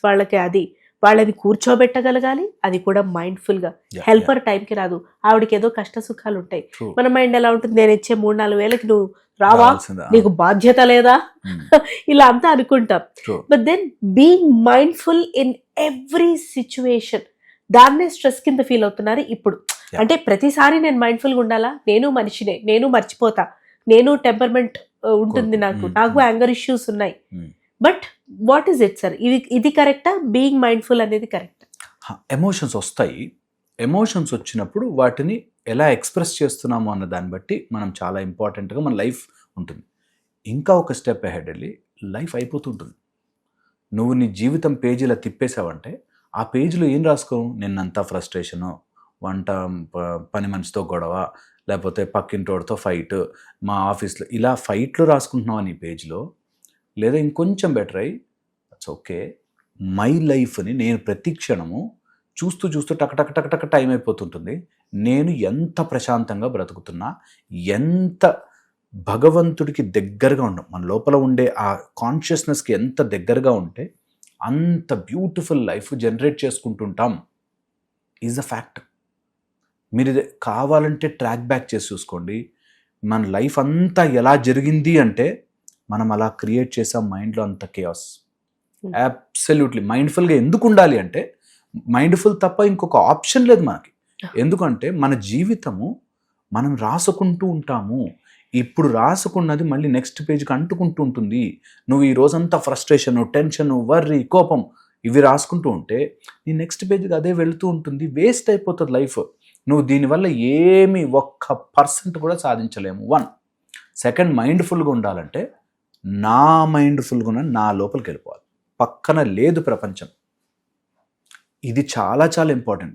వాళ్ళని కూర్చోబెట్టగలగాలి, అది కూడా మైండ్ఫుల్గా. హెల్పర్ టైంకి రాదు, ఆవిడకి ఏదో కష్ట సుఖాలు ఉంటాయి. మన మైండ్ ఎలా ఉంటుంది, నేను ఇచ్చే 3-4 వేలకి నువ్వు రావా, నీకు బాధ్యత లేదా, ఇలా అంతా అనుకుంటాం. But then being mindful in every situation, దాన్నే స్ట్రెస్ కింద ఫీల్ అవుతున్నారు ఇప్పుడు. అంటే ప్రతిసారి నేను మైండ్ఫుల్గా ఉండాలా, నేను మనిషినే, నేను మర్చిపోతా, నేను టెంపర్మెంట్ ఉంటుంది, నాకు యాంగర్ ఇష్యూస్ ఉన్నాయి. But what is it sir, ఇది కరెక్టా? బీయింగ్ మైండ్ఫుల్ అనేది కరెక్టా? ఎమోషన్స్ వస్తాయి. ఎమోషన్స్ వచ్చినప్పుడు వాటిని ఎలా ఎక్స్ప్రెస్ చేస్తున్నాము అన్న దాన్ని బట్టి మనం చాలా ఇంపార్టెంట్గా మన లైఫ్ ఉంటుంది. ఇంకా ఒక స్టెప్ అహెడ్ వెళ్ళి లైఫ్ అయిపోతుంటుంది. నువ్వు నీ జీవితం పేజీలా తిప్పేసావంటే ఆ పేజీలో ఏం రాసుకో, నిన్నంతా ఫ్రస్ట్రేషను, పని మనిషితో గొడవ, లేకపోతే పక్కింటోడితో ఫైట్, మా ఆఫీస్లో ఇలా ఫైట్లు రాసుకుంటున్నావు నీ పేజ్లో. లేదా ఇంకొంచెం బెటర్ అయ్యి, దట్స్ ఓకే, మై లైఫ్ని నేను ప్రతి క్షణము చూస్తూ టక్ టైం అయిపోతుంటుంది. నేను ఎంత ప్రశాంతంగా బ్రతుకుతున్నా, ఎంత భగవంతుడికి దగ్గరగా ఉన్నాం, మన లోపల ఉండే ఆ కాన్షియస్నెస్కి ఎంత దగ్గరగా ఉంటే అంత బ్యూటిఫుల్ లైఫ్ జనరేట్ చేసుకుంటుంటాం. Is a fact. మీరు ఇది కావాలంటే ట్రాక్ బ్యాక్ చేసి చూసుకోండి. మన లైఫ్ అంతా ఎలా జరిగింది అంటే మనం అలా క్రియేట్ చేసాం మైండ్లో అంత కేయాస్. అబ్సల్యూట్లీ మైండ్ఫుల్గా ఎందుకు ఉండాలి అంటే, మైండ్ఫుల్ తప్ప ఇంకొక ఆప్షన్ లేదు మనకి. ఎందుకంటే మన జీవితము మనం రాసుకుంటూ ఉంటాము. ఇప్పుడు రాసుకున్నది మళ్ళీ నెక్స్ట్ పేజ్కి అంటుకుంటూ ఉంటుంది. నువ్వు ఈ రోజంతా ఫ్రస్ట్రేషను, టెన్షను, వర్రీ, కోపం ఇవి రాసుకుంటూ ఉంటే నీ నెక్స్ట్ పేజ్కి అదే వెళుతూ ఉంటుంది. వేస్ట్ అయిపోతుంది లైఫ్. నువ్వు దీనివల్ల ఏమి 1% కూడా సాధించలేము. 1. సెకండ్, మైండ్ఫుల్గా ఉండాలంటే నా మైండ్ఫుల్గా ఉన్న నా లోపలికి వెళ్ళిపోవాలి. పక్కన లేదు ప్రపంచం. ఇది చాలా చాలా ఇంపార్టెంట్.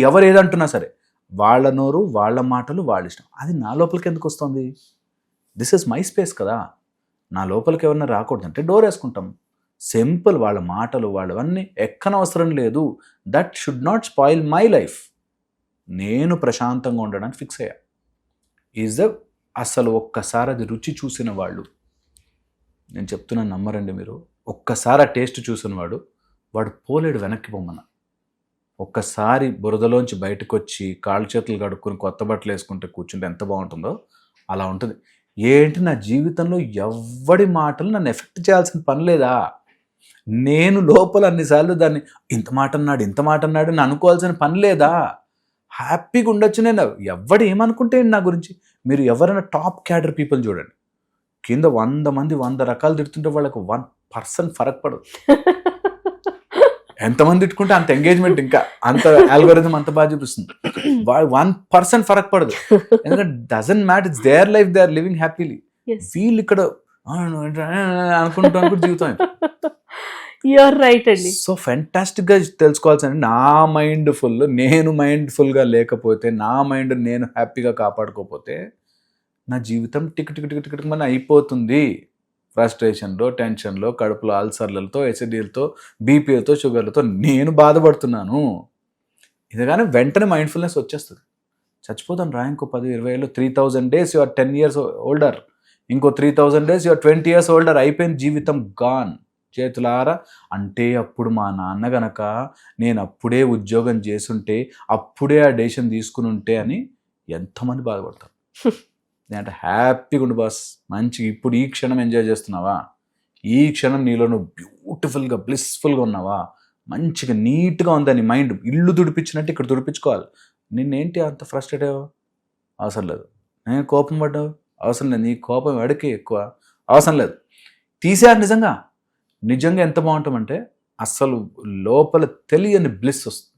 ఎవరు ఏదంటున్నా సరే వాళ్ళ నోరు, వాళ్ళ మాటలు, వాళ్ళ ఇష్టం. అది నా లోపలికి ఎందుకు వస్తుంది? దిస్ ఇస్ మై స్పేస్ కదా. నా లోపలికి ఎవరన్నా రాకూడదంటే డోర్ వేసుకుంటాం. సింపుల్. వాళ్ళ మాటలు వాళ్ళవన్నీ ఎక్కనవసరం లేదు. That should not spoil my life. నేను ప్రశాంతంగా ఉండడానికి ఫిక్స్ అయ్యా. అసలు ఒక్కసారి అది రుచి చూసిన వాళ్ళు, నేను చెప్తున్నాను నమ్మరండి మీరు, ఒక్కసారి ఆ టేస్ట్ చూసిన వాడు పోలేడు వెనక్కి పొమ్మన. ఒక్కసారి బురదలోంచి బయటకు వచ్చి కాళ్ళు చేతులు కడుక్కొని కొత్త బట్టలు వేసుకుంటే కూర్చుంటే ఎంత బాగుంటుందో అలా ఉంటుంది. ఏంటి, నా జీవితంలో ఎవ్వడి మాటలు నన్ను ఎఫెక్ట్ చేయాల్సిన పని లేదా? నేను లోపల అన్నిసార్లు దాన్ని ఇంత మాట అన్నాడు అని అనుకోవాల్సిన పని లేదా? హ్యాపీగా ఉండొచ్చు. నేను ఎవడు ఏమనుకుంటే నా గురించి. మీరు ఎవరైనా టాప్ క్యాడర్ పీపుల్ చూడండి, కింద 100 మంది 100 రకాలు తిడుతుంటే వాళ్ళకు 1% ఫరక్ పడదు. ఎంతమంది తిట్టుకుంటే అంత ఎంగేజ్మెంట్, ఇంకా అంత ఆల్గోరిథం అంత బాగా చూపిస్తుంది. 1% ఫరక్ పడదు. ఎందుకంటే doesn't matter, it's their life, they are living happily. వీళ్ళు ఇక్కడ అనుకుంటూ జీవితం. యూఆర్ రైట్ అండి. సో ఫెంటాస్టిక్గా తెలుసుకోవాల్సిన, నా నేను మైండ్ఫుల్గా లేకపోతే, నా మైండ్ నేను హ్యాపీగా కాపాడుకోకపోతే నా జీవితం టిక్ టిక్ టిక్ టిక్ మన అయిపోతుంది. ఫ్రస్ట్రేషన్లో, టెన్షన్లో, కడుపులో అల్సర్లతో, ఎసిడీలతో, బీపీలతో, షుగర్లతో నేను బాధపడుతున్నాను. ఇదిగానే వెంటనే మైండ్ఫుల్నెస్ వచ్చేస్తుంది. చచ్చిపోతాను రా, ఇంకో 10-20 ఏళ్ళు, 3000 days you are 10 years older, ఇంకో 3000 days you are 20 years older, అయిపోయింది జీవితం, గాన్ చేతులారా. అంటే అప్పుడు మా నాన్న గనక నేను అప్పుడే ఉద్యోగం చేసుంటే, అప్పుడే ఆ డెసిషన్ తీసుకుని ఉంటే అని ఎంతమంది బాధపడతారు. అంటే హ్యాపీగా ఉండు బాస్, మంచిగా ఇప్పుడు ఈ క్షణం ఎంజాయ్ చేస్తున్నావా, ఈ క్షణం నీలో నువ్వు బ్యూటిఫుల్గా బ్లిస్ఫుల్గా ఉన్నావా, మంచిగా నీట్గా ఉందని మైండ్ ఇల్లు తుడిపించినట్టు ఇక్కడ తుడిపించుకోవాలి. నిన్నేంటి అంత ఫ్రస్ట్రేట్ అయ్యావు? అవసరం లేదు. నేను కోపం పడ్డావు? అవసరం లేదు. నీ కోపం ఎడకి ఎక్కువ అవసరం లేదు. తీసేయాలి. నిజంగా ఎంత బాగుంటామంటే అసలు లోపల తెలియని బ్లిస్ వస్తుంది.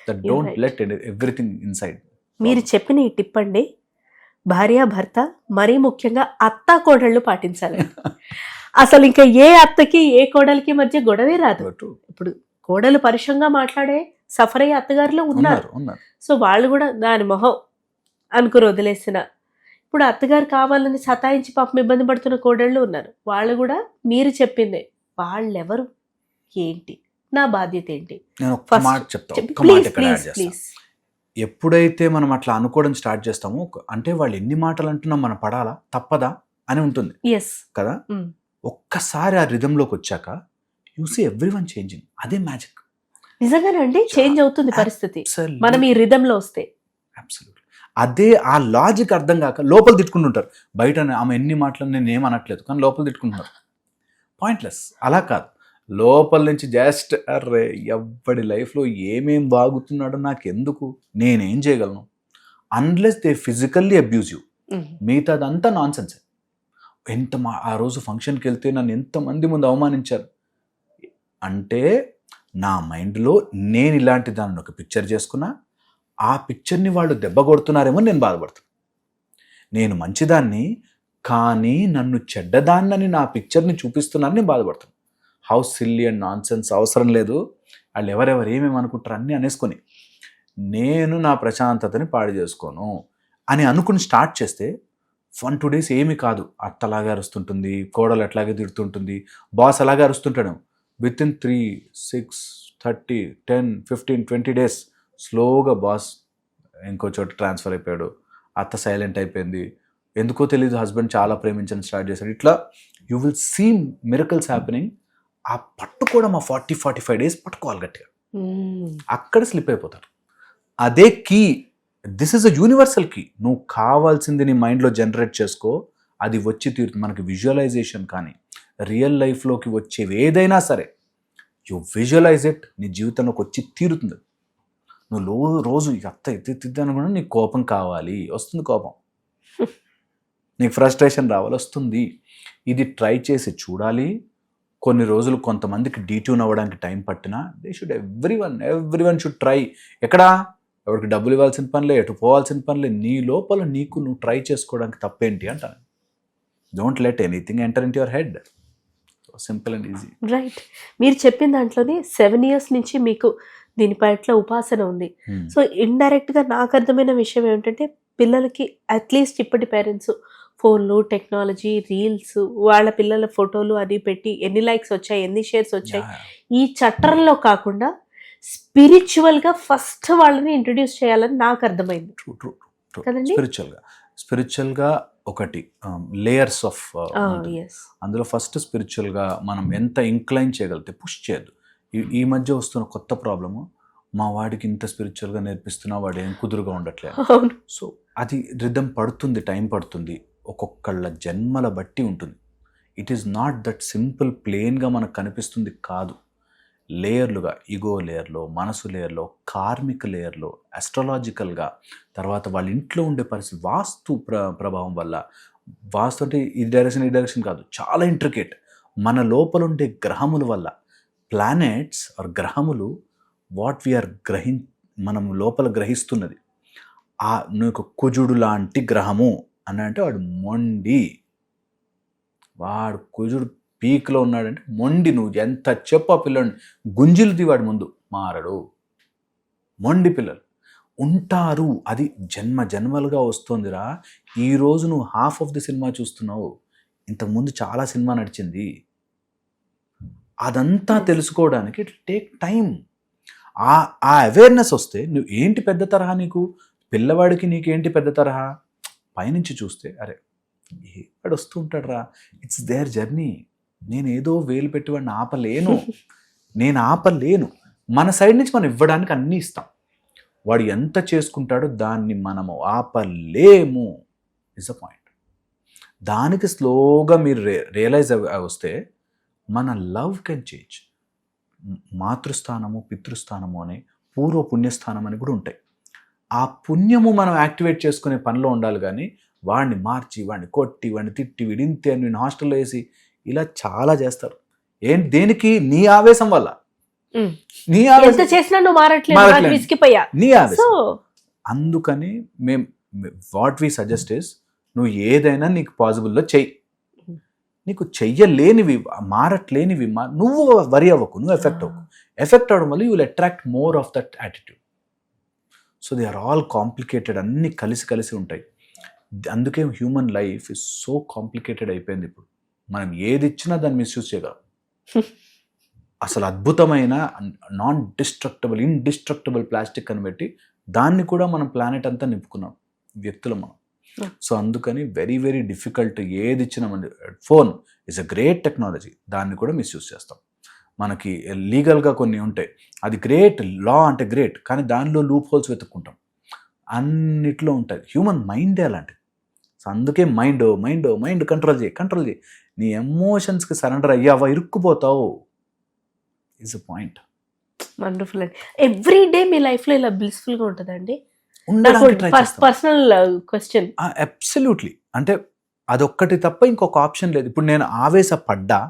That don't let everything inside. మీరు చెప్పిన ఈ టిప్ అండి, భార్య భర్త మరీ ముఖ్యంగా అత్త కోడళ్ళు పాటించాలి. అసలు ఇంకా ఏ అత్తకి ఏ కోడలికి మధ్య గొడవే రాదు. ఇప్పుడు కోడలు పరుషంగా మాట్లాడే సఫర్ అయ్యే అత్తగారులు ఉన్నారు. సో వాళ్ళు కూడా దాని మొహం అనుకుని వదిలేసిన, ఇప్పుడు అత్తగారు కావాలని సతాయించి పాపం ఇబ్బంది పడుతున్న కోడళ్ళు ఉన్నారు. వాళ్ళు కూడా మీరు చెప్పిందే, వాళ్ళెవరు, ఏంటి, నా బాధ్యత ఏంటి, ప్లీజ్. ఎప్పుడైతే మనం అట్లా అనుకోవడం స్టార్ట్ చేస్తామో, అంటే వాళ్ళు ఎన్ని మాటలు అంటున్నా మనం పడాలా, తప్పదా అని ఉంటుంది కదా. ఒక్కసారి ఆ రిథంలోకి వచ్చాక యు సీ ఎవ్రీవన్ చేంజింగ్. అదే మ్యాజిక్. నిజంగానండి, చేంజ్ అవుతుంది పరిస్థితి మనం ఈ రిథంలో వస్తే. అబ్సల్యూట్లీ. అదే ఆ లాజిక్ అర్థం కాక లోపల తిట్టుకుంటుంటారు. బయట ఆమె ఎన్ని మాటలు నేను ఏమనట్లేదు, కానీ లోపల తిట్టుకుంటున్నారు. పాయింట్లెస్. అలా కాదు, లోపల నుంచి జస్ట్ అర్రే ఎవ్వడి లైఫ్లో ఏమేం బాగుతున్నాడో నాకెందుకు, నేనేం చేయగలను, unless they physically abuse you. మిగతాదంతా నాన్ సెన్స్. ఆ రోజు ఫంక్షన్కి వెళ్తే నన్ను ఎంతమంది ముందు అవమానించారు అంటే, నా మైండ్లో నేను ఇలాంటి దాన్ని ఒక పిక్చర్ చేసుకున్నా, ఆ పిక్చర్ని వాళ్ళు దెబ్బ కొడుతున్నారేమో నేను బాధపడుతున్నాను. నేను మంచిదాన్ని కానీ నన్ను చెడ్డదాన్నని నా పిక్చర్ని చూపిస్తున్నాను, నేను బాధపడుతున్నాను. How silly and non sense. అవసరం లేదు. వాళ్ళు ఎవరెవరు ఏమేమి అనుకుంటారు అన్నీ అనేసుకొని నేను నా ప్రశాంతతని పాడు చేసుకోను అని అనుకుని స్టార్ట్ చేస్తే 1-2 days ఏమీ కాదు. అత్తలాగా అరుస్తుంటుంది, కోడలు అట్లాగే తిడుతుంటుంది, బాస్ అలాగే అరుస్తుంటాడు. విత్ ఇన్ 3, 6, 30, 10, 15, 20 days స్లోగా బాస్ ఇంకో చోట ట్రాన్స్ఫర్ అయిపోయాడు, అత్త సైలెంట్ అయిపోయింది, ఎందుకో తెలియదు హస్బెండ్ చాలా ప్రేమించడం స్టార్ట్ చేశాడు. ఇట్లా you will see miracles happening. ఆ పట్టుకోవడం ఆ 40-45 days పట్టుకోవాలి గట్టిగా. అక్కడ స్లిప్ అయిపోతారు. అదే key. This is a universal key. నువ్వు కావాల్సింది నీ మైండ్లో జనరేట్ చేసుకో, అది వచ్చి తీరుతుంది. మనకి విజువలైజేషన్ కానీ రియల్ లైఫ్లోకి వచ్చేవి ఏదైనా సరే, యు విజువలైజ్ ఇట్, నీ జీవితంలోకి వచ్చి తీరుతుంది. నువ్వు రోజు అత్త ఎత్తి అనుకున్నా నీకు కోపం కావాలి, వస్తుంది కోపం. నీకు ఫ్రస్ట్రేషన్ రావాలి, వస్తుంది. ఇది ట్రై చేసి చూడాలి. కొన్ని రోజులు కొంతమందికి డీట్యూన్ అవ్వడానికి టైం పట్టినా ఎవ్రీవన్ షుడ్ ట్రై. ఎక్కడ ఎవరికి డబ్బులు ఇవ్వాల్సిన పనిలే, ఎటు పోవాల్సిన పనిలే. నీ లోపల నువ్వు ట్రై చేసుకోవడానికి తప్పేంటి అంటాను. Don't let anything enter in your head. Simple and easy. Right. మీరు చెప్పిన దాంట్లోనే 7 years నుంచి మీకు దీని పట్ల ఉపాసన ఉంది. సో ఇండైరెక్ట్గా నాకు అర్థమైన విషయం ఏమిటంటే పిల్లలకి అట్లీస్ట్ ఇప్పటి పేరెంట్స్ ఫోన్లు, టెక్నాలజీ, రీల్స్, వాళ్ళ పిల్లల ఫోటోలు అది పెట్టి ఎన్ని లైక్స్ వచ్చాయి, ఎన్ని షేర్స్ వచ్చాయి, ఈ చట్టంలో కాకుండా స్పిరిచువల్గా ఫస్ట్ వాళ్ళని ఇంట్రడ్యూస్ చేయాలని నాకు అర్థమైంది. ట్రూ కదండి? స్పిరిచువల్గా ఒకటి లేయర్స్ ఆఫ్ yes. అందులో ఫస్ట్ స్పిరిచువల్గా మనం ఎంత ఇంక్లైన్ చేయగలిగితే, పుష్ చేయద్దు. ఈ మధ్య వస్తున్న కొత్త ప్రాబ్లము, మా వాడికి ఇంత స్పిరిచువల్గా నేర్పిస్తున్నా వాడు ఏం కుదురుగా ఉండట్లేదు. అవును. సో అది రిథమ్ పడుతుంది, టైం పడుతుంది, ఒక్కొక్కళ్ళ జన్మల బట్టి ఉంటుంది. It is not that simple ప్లెయిన్గా మనకు కనిపిస్తుంది కాదు. లేయర్లుగా, ఈగో లేయర్లో, మనసు లేయర్లో, కార్మిక లేయర్లో, అస్ట్రాలాజికల్గా, తర్వాత వాళ్ళ ఇంట్లో ఉండే పరిస్థితి, వాస్తు ప్రభావం వల్ల. వాస్తు అంటే ఈ డైరెక్షన్ కాదు, చాలా ఇంట్రికేట్. మన లోపల ఉండే గ్రహముల వల్ల, ప్లానెట్స్ ఆర్ గ్రహములు, వాట్ వీఆర్ మనం లోపల గ్రహిస్తున్నది. నీకు కుజుడు లాంటి గ్రహము అని అంటే వాడు మొండి, వాడు కుజుడు పీక్లో ఉన్నాడంటే మొండి. నువ్వు ఎంత చెప్పు ఆ పిల్లని గుంజిలుది వాడి ముందు మారడు. మొండి పిల్లలు ఉంటారు. అది జన్మలుగా వస్తుందిరా. ఈరోజు నువ్వు హాఫ్ ఆఫ్ ది సినిమా చూస్తున్నావు, ఇంతకుముందు చాలా సినిమా నడిచింది. అదంతా తెలుసుకోవడానికి ఇట్ టేక్ టైం. ఆ అవేర్నెస్ వస్తే నువ్వు ఏంటి పెద్ద తరహా, నీకు పిల్లవాడికి నీకేంటి పెద్ద తరహా, పైనుంచి చూస్తే అరే వాడు వస్తూ ఉంటాడు రా, ఇట్స్ దేర్ జర్నీ. నేను ఏదో వేలు పెట్టి వాడిని ఆపలేను. మన సైడ్ నుంచి మనం ఇవ్వడానికి అన్నీ ఇస్తాం. వాడు ఎంత చేసుకుంటాడో దాన్ని మనము ఆపలేము. Is a point. దానికి స్లోగా మీరు రియలైజ్ వస్తే మన లవ్ కెన్ చేంజ్. మాతృస్థానము, పితృస్థానము అని, పూర్వ పుణ్యస్థానం అని కూడా ఉంటాయి. ఆ పుణ్యము మనం యాక్టివేట్ చేసుకునే పనిలో ఉండాలి. కానీ వాడిని మార్చి, వాడిని కొట్టి, వాడిని తిట్టి, విడింతే నేను హాస్టల్లో వేసి ఇలా చాలా చేస్తారు. దేనికి? నీ ఆవేశం వల్ల. నీ ఆవేశం చేసినా నువ్వు మారట్లేదు. నీ ఆవేశం. అందుకని మేము వాట్ వి సజెస్ట్ ఇస్, నువ్వు ఏదైనా నీకు పాసిబుల్లో చెయ్యి. నీకు చెయ్యలేనివి, మారట్లేనివి నువ్వు వరి అవ్వకు, నువ్వు ఎఫెక్ట్ అవ్వకు. ఎఫెక్ట్ అవ్వడం వల్ల you will attract more of that attitude. So they are all complicated. అన్నీ కలిసి ఉంటాయి. అందుకే human life is so complicated అయిపోయింది. ఇప్పుడు మనం ఏది ఇచ్చినా దాన్ని మిస్యూజ్ చేయగలం. అసలు అద్భుతమైన ఇండిస్ట్రక్టబుల్ ప్లాస్టిక్ అని పెట్టి దాన్ని కూడా మనం ప్లానెట్ అంతా నింపుకున్నాం వ్యక్తులు మనం. సో అందుకని వెరీ వెరీ డిఫికల్ట్. ఏది ఇచ్చినా మన phone is a great technology, దాన్ని కూడా మిస్యూజ్ చేస్తాం. మనకి లీగల్గా కొన్ని ఉంటాయి, అది గ్రేట్, లా అంటే గ్రేట్, కానీ దానిలో లూప్ హోల్స్ వెతుక్కుంటాం. అన్నిట్లో ఉంటుంది. హ్యూమన్ మైండే అలాంటిది. సో అందుకే మైండ్ కంట్రోల్ చేయి. నీ ఎమోషన్స్కి సరెండర్ అయ్యావా ఇరుక్కుపోతావు. Is a point. వండర్ఫుల్ అండి. ఎవ్రీ డే మీ లైఫ్లో ఇలా బ్లిస్ఫుల్గా ఉంటుందండి? Personal question. అబ్సల్యూట్లీ. అంటే అదొక్కటి తప్ప ఇంకొక ఆప్షన్ లేదు. ఇప్పుడు నేను ఆవేశపడ్డా,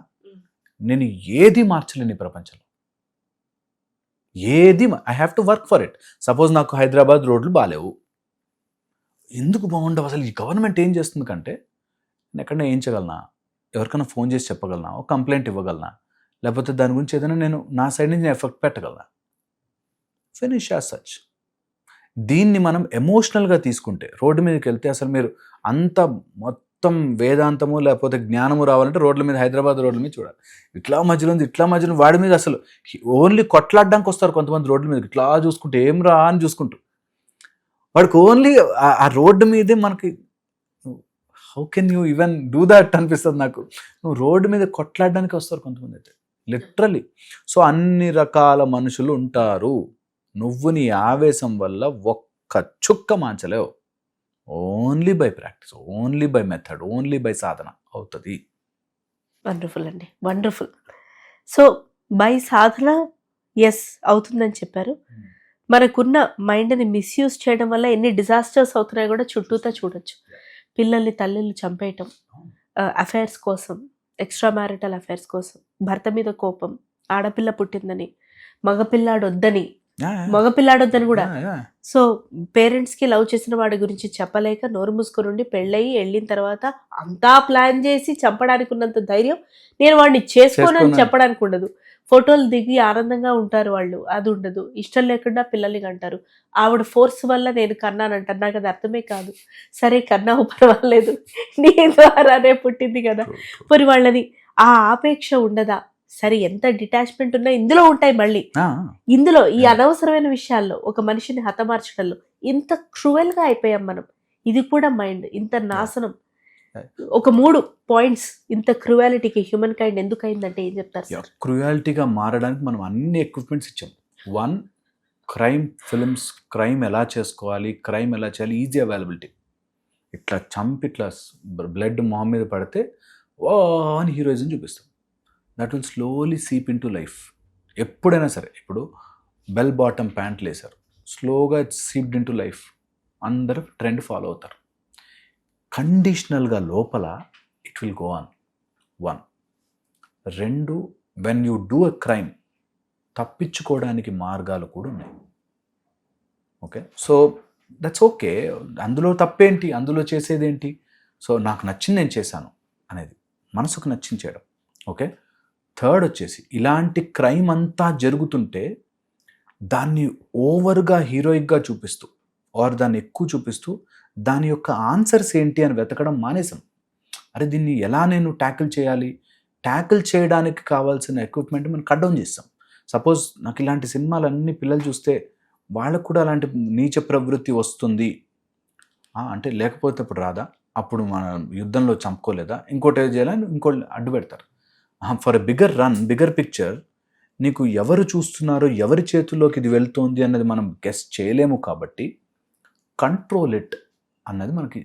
నేను ఏది మార్చలేను ఈ ప్రపంచంలో. I have to work for it. Suppose నాకు హైదరాబాద్ రోడ్లు బాగాలేవు, ఎందుకు బాగుండవు అసలు, ఈ గవర్నమెంట్ ఏం చేస్తుంది కంటే నేను ఎక్కడైనా ఏం చేయగలనా, ఎవరికైనా ఫోన్ చేసి చెప్పగలనా, ఒక కంప్లైంట్ ఇవ్వగలనా, లేకపోతే దాని గురించి ఏదైనా నేను నా సైడ్ నుంచి ఎఫెక్ట్ పెట్టగలనా. Finish as such. దీన్ని మనం ఎమోషనల్గా తీసుకుంటే, రోడ్డు మీదకి వెళ్తే అసలు మీరు అంత మొత్తం వేదాంతము లేకపోతే జ్ఞానము రావాలంటే రోడ్ల మీద, హైదరాబాద్ రోడ్ల మీద చూడాలి. ఇట్లా మధ్యలో వాడి మీద అసలు ఓన్లీ కొట్లాడడానికి వస్తారు కొంతమంది రోడ్ల మీద, ఇట్లా చూసుకుంటే ఏం రా అని చూసుకుంటూ. వాడికి ఓన్లీ ఆ రోడ్డు మీదే మనకి how can you even do that అనిపిస్తుంది నాకు. నువ్వు రోడ్డు మీద కొట్లాడడానికి వస్తారు కొంతమంది అయితే, లిటరలీ. సో అన్ని రకాల మనుషులు ఉంటారు. నువ్వు నీ ఆవేశం వల్ల ఒక్క చుక్క మాంచలేవు. Only by practice, only by method, only by sadhana అవుతుంది. వండర్ఫుల్ అండి, వండర్ఫుల్. సో బై సాధన ఎస్ అవుతుందని చెప్పారు. మనకున్న మైండ్ని మిస్యూజ్ చేయడం వల్ల ఎన్ని డిజాస్టర్స్ అవుతున్నాయో కూడా చుట్టూతా చూడొచ్చు. పిల్లల్ని తల్లిళ్ళు చంపేయటం, అఫైర్స్ కోసం, ఎక్స్ట్రా మ్యారిటల్ అఫైర్స్ కోసం, భర్త మీద కోపం, ఆడపిల్ల పుట్టిందని, మగపిల్లాడు వద్దని, మగపిల్లాడొద్దని కూడా. సో పేరెంట్స్కి లవ్ చేసిన వాడి గురించి చెప్పలేక నోరు మూసుకొని ఉండి పెళ్ళయి వెళ్ళిన తర్వాత అంతా ప్లాన్ చేసి చంపడానికి ఉన్నంత ధైర్యం నేను వాడిని చేసుకోనని చెప్పడానికి ఉండదు. ఫోటోలు దిగి ఆనందంగా ఉంటారు వాళ్ళు, అది ఉండదు. ఇష్టం లేకుండా పిల్లల్ని కంటారు. ఆవిడ ఫోర్స్ వల్ల నేను కన్నానంటారు. నాకు అది అర్థమే కాదు. సరే కన్నావు పర్వాలేదు, నీ ద్వారానే పుట్టింది కదా, మరి వాళ్ళని ఆ ఆపేక్ష ఉండదా? సరే ఎంత డిటాచ్మెంట్ ఉన్నా ఇందులో ఉంటాయి మళ్ళీ. ఇందులో ఈ అనవసరమైన విషయాల్లో ఒక మనిషిని హతమార్చడంలో ఇంత క్రూయల్ గా అయిపోయాం మనం. ఇది కూడా మైండ్ ఇంత నాశనం. ఒక 3 పాయింట్స్ ఇంత క్రూయాలిటీకి హ్యూమన్ కైండ్ ఎందుకు అయిందంటే ఏం చెప్తారు సార్? క్రూయాలిటీగా మారడానికి మనం అన్ని ఎక్విప్మెంట్స్ ఇచ్చాం. 1 క్రైమ్ ఫిల్మ్స్, క్రైమ్ ఎలా చేసుకోవాలి, క్రైమ్ ఎలా చేయాలి, ఈజీ అవైలబిలిటీ. ఇట్లా చంపి ఇట్లా బ్లడ్ మొహం మీద పడితే ఓ అని హీరోయిజం చూపిస్తాం. That will slowly seep into life. ఎప్పుడైనా సరే, ఇప్పుడు బెల్ బాటమ్ ప్యాంట్లు వేశారు, స్లోగా సీప్డ్ ఇన్ టు లైఫ్. అందరూ ట్రెండ్ ఫాలో అవుతారు. కండిషనల్గా లోపల it will go on. 1. 2, when you do a crime తప్పించుకోవడానికి మార్గాలు కూడా ఉన్నాయి. Okay, so that's okay. అందులో తప్పేంటి, అందులో చేసేదేంటి? సో నాకు నచ్చింది నేను చేశాను అనేది, మనసుకు నచ్చింది చేయడం. ఓకే. 3rd వచ్చేసి, ఇలాంటి క్రైమ్ అంతా జరుగుతుంటే దాన్ని ఓవర్గా హీరోయిక్గా చూపిస్తూ ఆర్ దాన్ని ఎక్కువ చూపిస్తూ దాని యొక్క ఆన్సర్స్ ఏంటి అని వెతకడం మానేసాం. అరే దీన్ని ఎలా నేను ట్యాకిల్ చేయాలి, ట్యాకిల్ చేయడానికి కావాల్సిన ఎక్విప్మెంట్ మనం కట్ డౌన్ చేస్తాం. సపోజ్ నాకు ఇలాంటి సినిమాలన్నీ పిల్లలు చూస్తే వాళ్ళకు కూడా అలాంటి నీచ ప్రవృత్తి వస్తుంది అంటే, లేకపోతే ఇప్పుడు రాదా, అప్పుడు మన యుద్ధంలో చంపుకోలేదా, ఇంకోటి ఏది చేయాలని ఇంకోటి అడ్డు పెడతారు. For a bigger run, bigger picture, నీకు ఎవరు చూస్తున్నారో, ఎవరి చేతుల్లోకి ఇది వెళ్తోంది అన్నది మనం గెస్ చేయలేము. కాబట్టి కంట్రోల్ ఇట్ అన్నది మనకి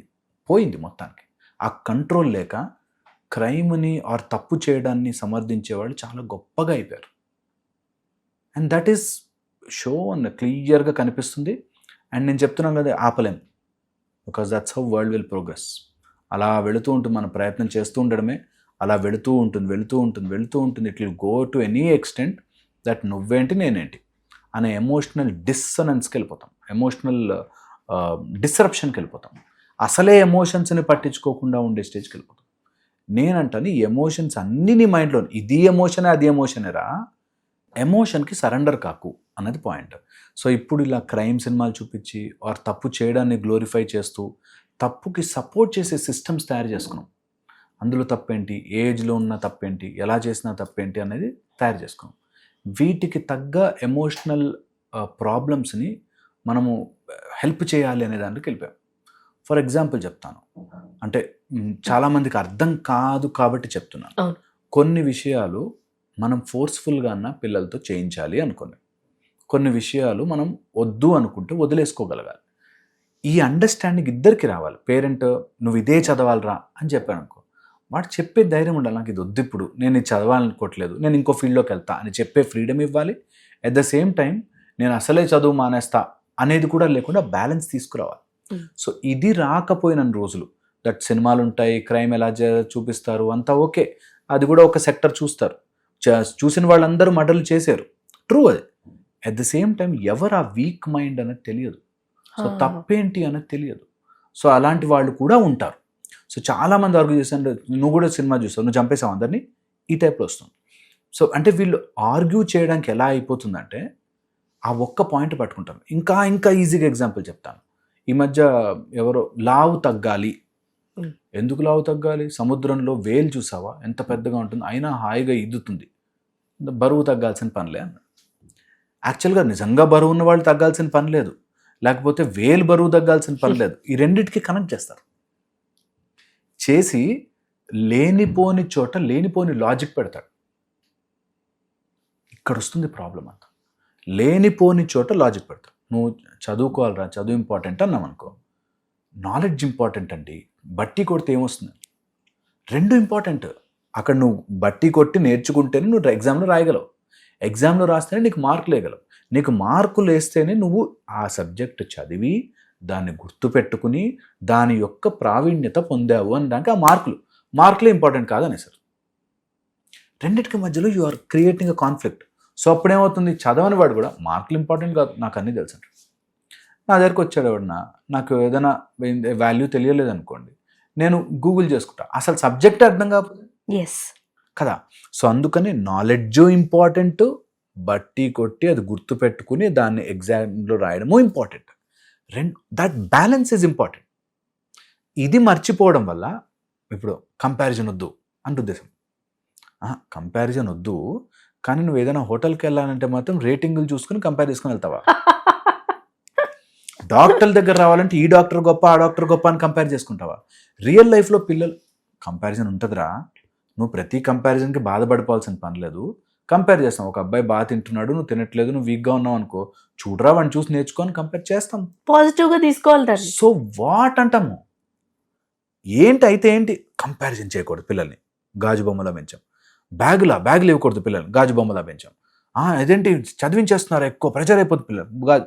పోయింది మొత్తానికి. ఆ కంట్రోల్ లేక క్రైమ్ని ఆర్ తప్పు చేయడాన్ని సమర్థించేవాళ్ళు చాలా గొప్పగా అయిపోయారు. అండ్ దట్ ఈస్ షో అన్న క్లియర్గా కనిపిస్తుంది. అండ్ నేను చెప్తున్నాను కదా, ఆపలేం. Because that's how world will progress. అలా వెళుతూ ఉంటుంది, మన ప్రయత్నం చేస్తూ ఉండడమే. అలా వెళుతూ ఉంటుంది. It will go to any extent that నువ్వేంటి నేనేంటి అనే ఎమోషనల్ డిస్సనెన్స్కి వెళ్ళిపోతాం, ఎమోషనల్ డిస్రప్షన్కి వెళ్ళిపోతాం. అసలే ఎమోషన్స్ని పట్టించుకోకుండా ఉండే స్టేజ్కి వెళ్ళిపోతాం. నేనంటాను, ఈ ఎమోషన్స్ అన్నీ నీ మైండ్లో, ఇది ఎమోషనే అది ఎమోషనేరా, ఎమోషన్కి సరెండర్ కాకు అన్నది పాయింట్. సో ఇప్పుడు ఇలా క్రైమ్ సినిమాలు చూపించి ఆర్ తప్పు చేయడాన్ని గ్లోరిఫై చేస్తూ తప్పుకి సపోర్ట్ చేసే సిస్టమ్స్ తయారు చేసుకున్నాం. అందులో తప్పేంటి, ఏజ్లో ఉన్న తప్పేంటి, ఎలా చేసినా తప్పేంటి అనేది తయారు చేసుకున్నాం. వీటికి తగ్గ ఎమోషనల్ ప్రాబ్లమ్స్ని మనము హెల్ప్ చేయాలి అనే దానికి వెళ్ళిపోయాం. ఫర్ ఎగ్జాంపుల్ చెప్తాను, అంటే చాలామందికి అర్థం కాదు కాబట్టి చెప్తున్నాను. కొన్ని విషయాలు మనం ఫోర్స్ఫుల్గా అన్న పిల్లలతో చేయించాలి అనుకోండి, కొన్ని విషయాలు మనం వద్దు అనుకుంటే వదిలేసుకోగలగాలి. ఈ అండర్స్టాండింగ్ ఇద్దరికి రావాలి. పేరెంట్ నువ్వు ఇదే చదవాలరా అని చెప్పాను అనుకో, వాడు చెప్పే ధైర్యం ఉండాలి, నాకు ఇది వద్దు, ఇప్పుడు నేను ఇది చదవాలనుకోవట్లేదు, నేను ఇంకో ఫీల్డ్లోకి వెళ్తా అని చెప్పే ఫ్రీడమ్ ఇవ్వాలి. అట్ ద సేమ్ టైం నేను అసలే చదువు మానేస్తా అనేది కూడా లేకుండా బ్యాలెన్స్ తీసుకురావాలి. సో ఇది రాకపోయిన రోజులు, దట్ సినిమాలు ఉంటాయి, క్రైమ్ ఎలా చూపిస్తారు అంతా ఓకే, అది కూడా ఒక సెక్టర్ చూస్తారు, చూసిన వాళ్ళందరూ మర్డర్లు చేశారు, ట్రూ అది. అట్ ద సేమ్ టైం ఎవరు ఆ వీక్ మైండ్ అనేది తెలియదు, సో తప్పేంటి అనేది తెలియదు. సో అలాంటి వాళ్ళు కూడా ఉంటారు. సో చాలామంది ఆర్గ్యూ చేశారు, నువ్వు కూడా సినిమా చూస్తావు, నువ్వు చంపేసావు అందరినీ, ఈ టైప్లో వస్తుంది. సో అంటే వీళ్ళు ఆర్గ్యూ చేయడానికి ఎలా అయిపోతుందంటే ఆ ఒక్క పాయింట్ పట్టుకుంటారు. ఇంకా ఈజీగా ఎగ్జాంపుల్ చెప్తాను. ఈ మధ్య ఎవరో లావు తగ్గాలి, ఎందుకు లావు తగ్గాలి, సముద్రంలో వేలు చూసావా ఎంత పెద్దగా ఉంటుంది, అయినా హాయిగా ఈదుతుంది, బరువు తగ్గాల్సిన పనిలే అన్నాడు. యాక్చువల్గా నిజంగా బరువు ఉన్న వాళ్ళు తగ్గాల్సిన పని లేదు, లేకపోతే వేలు బరువు తగ్గాల్సిన పని లేదు. ఈ రెండింటికి కనెక్ట్ చేస్తారు, చేసి లేనిపోని చోట లేనిపోని లాజిక్ పెడతాడు. ఇక్కడ వస్తుంది ప్రాబ్లం అంతా. లేనిపోని చోట లాజిక్ పెడతాడు. నువ్వు చదువుకోవాలరా, చదువు ఇంపార్టెంట్ అన్నాం అనుకో, నాలెడ్జ్ ఇంపార్టెంట్ అండి, బట్టి కొడితే ఏమొస్తుంది, రెండు ఇంపార్టెంట్. అక్కడ నువ్వు బట్టి కొట్టి నేర్చుకుంటేనే నువ్వు ఎగ్జామ్లో రాయగలవు, ఎగ్జామ్లో రాస్తేనే నీకు మార్కులు వేయగలవు, నీకు మార్కులు వేస్తేనే నువ్వు ఆ సబ్జెక్ట్ చదివి దాన్ని గుర్తుపెట్టుకుని దాని యొక్క ప్రావీణ్యత పొందావు అనడానికి ఆ మార్కులే ఇంపార్టెంట్ కాదనే సార్. రెండింటికి మధ్యలో you are creating a conflict. So అప్పుడేమవుతుంది, చదవని వాడు కూడా మార్కులు ఇంపార్టెంట్ కాదు, నాకు అన్నీ తెలుసు అంటాడు. నా దగ్గరకు వచ్చాడు ఎవడన్నా, నాకు ఏదైనా వాల్యూ తెలియలేదు అనుకోండి, నేను గూగుల్ చేసుకుంటా, అసలు సబ్జెక్ట్ అర్థం కాకపోతే కదా. సో అందుకని నాలెడ్జ్ ఇంపార్టెంట్, బట్టి కొట్టి అది గుర్తు పెట్టుకుని దాన్ని ఎగ్జామ్లో రాయడము important. That balance is important. ఇది మర్చిపోవడం వల్ల ఇప్పుడు కంపారిజన్ వద్దు అంటే ఉద్దేశం. కంపారిజన్ వద్దు, కానీ నువ్వు ఏదైనా హోటల్కి వెళ్ళాలంటే మాత్రం రేటింగులు చూసుకుని కంపేర్ చేసుకుని వెళ్తావా? డాక్టర్ దగ్గర రావాలంటే ఈ డాక్టర్ గొప్ప, ఆ డాక్టర్ గొప్ప అని కంపేర్ చేసుకుంటావా? రియల్ లైఫ్లో పిల్లలు కంపారిజన్ ఉంటుందిరా. నువ్వు ప్రతి కంపారిజన్కి బాధపడిపోవాల్సిన పని లేదు. కంపేర్ చేస్తాం, ఒక అబ్బాయి బాగా తింటున్నాడు, నువ్వు తినట్లేదు, నువ్వు వీక్గా ఉన్నావు అనుకో, చూడరా వాడిని చూసి నేర్చుకొని కంపేర్ చేస్తాం, పాజిటివ్గా తీసుకోవాలి. సో వాట్ అంటాము, ఏంటి అయితే ఏంటి, కంపారిజన్ చేయకూడదు పిల్లల్ని. గాజు బొమ్మలా పెంచాం, బ్యాగులు ఇవ్వకూడదు పిల్లల్ని, గాజు బొమ్మలా పెంచాం. అదేంటి చదివించేస్తున్నారు, ఎక్కువ ప్రెషర్ అయిపోతుంది పిల్లలు.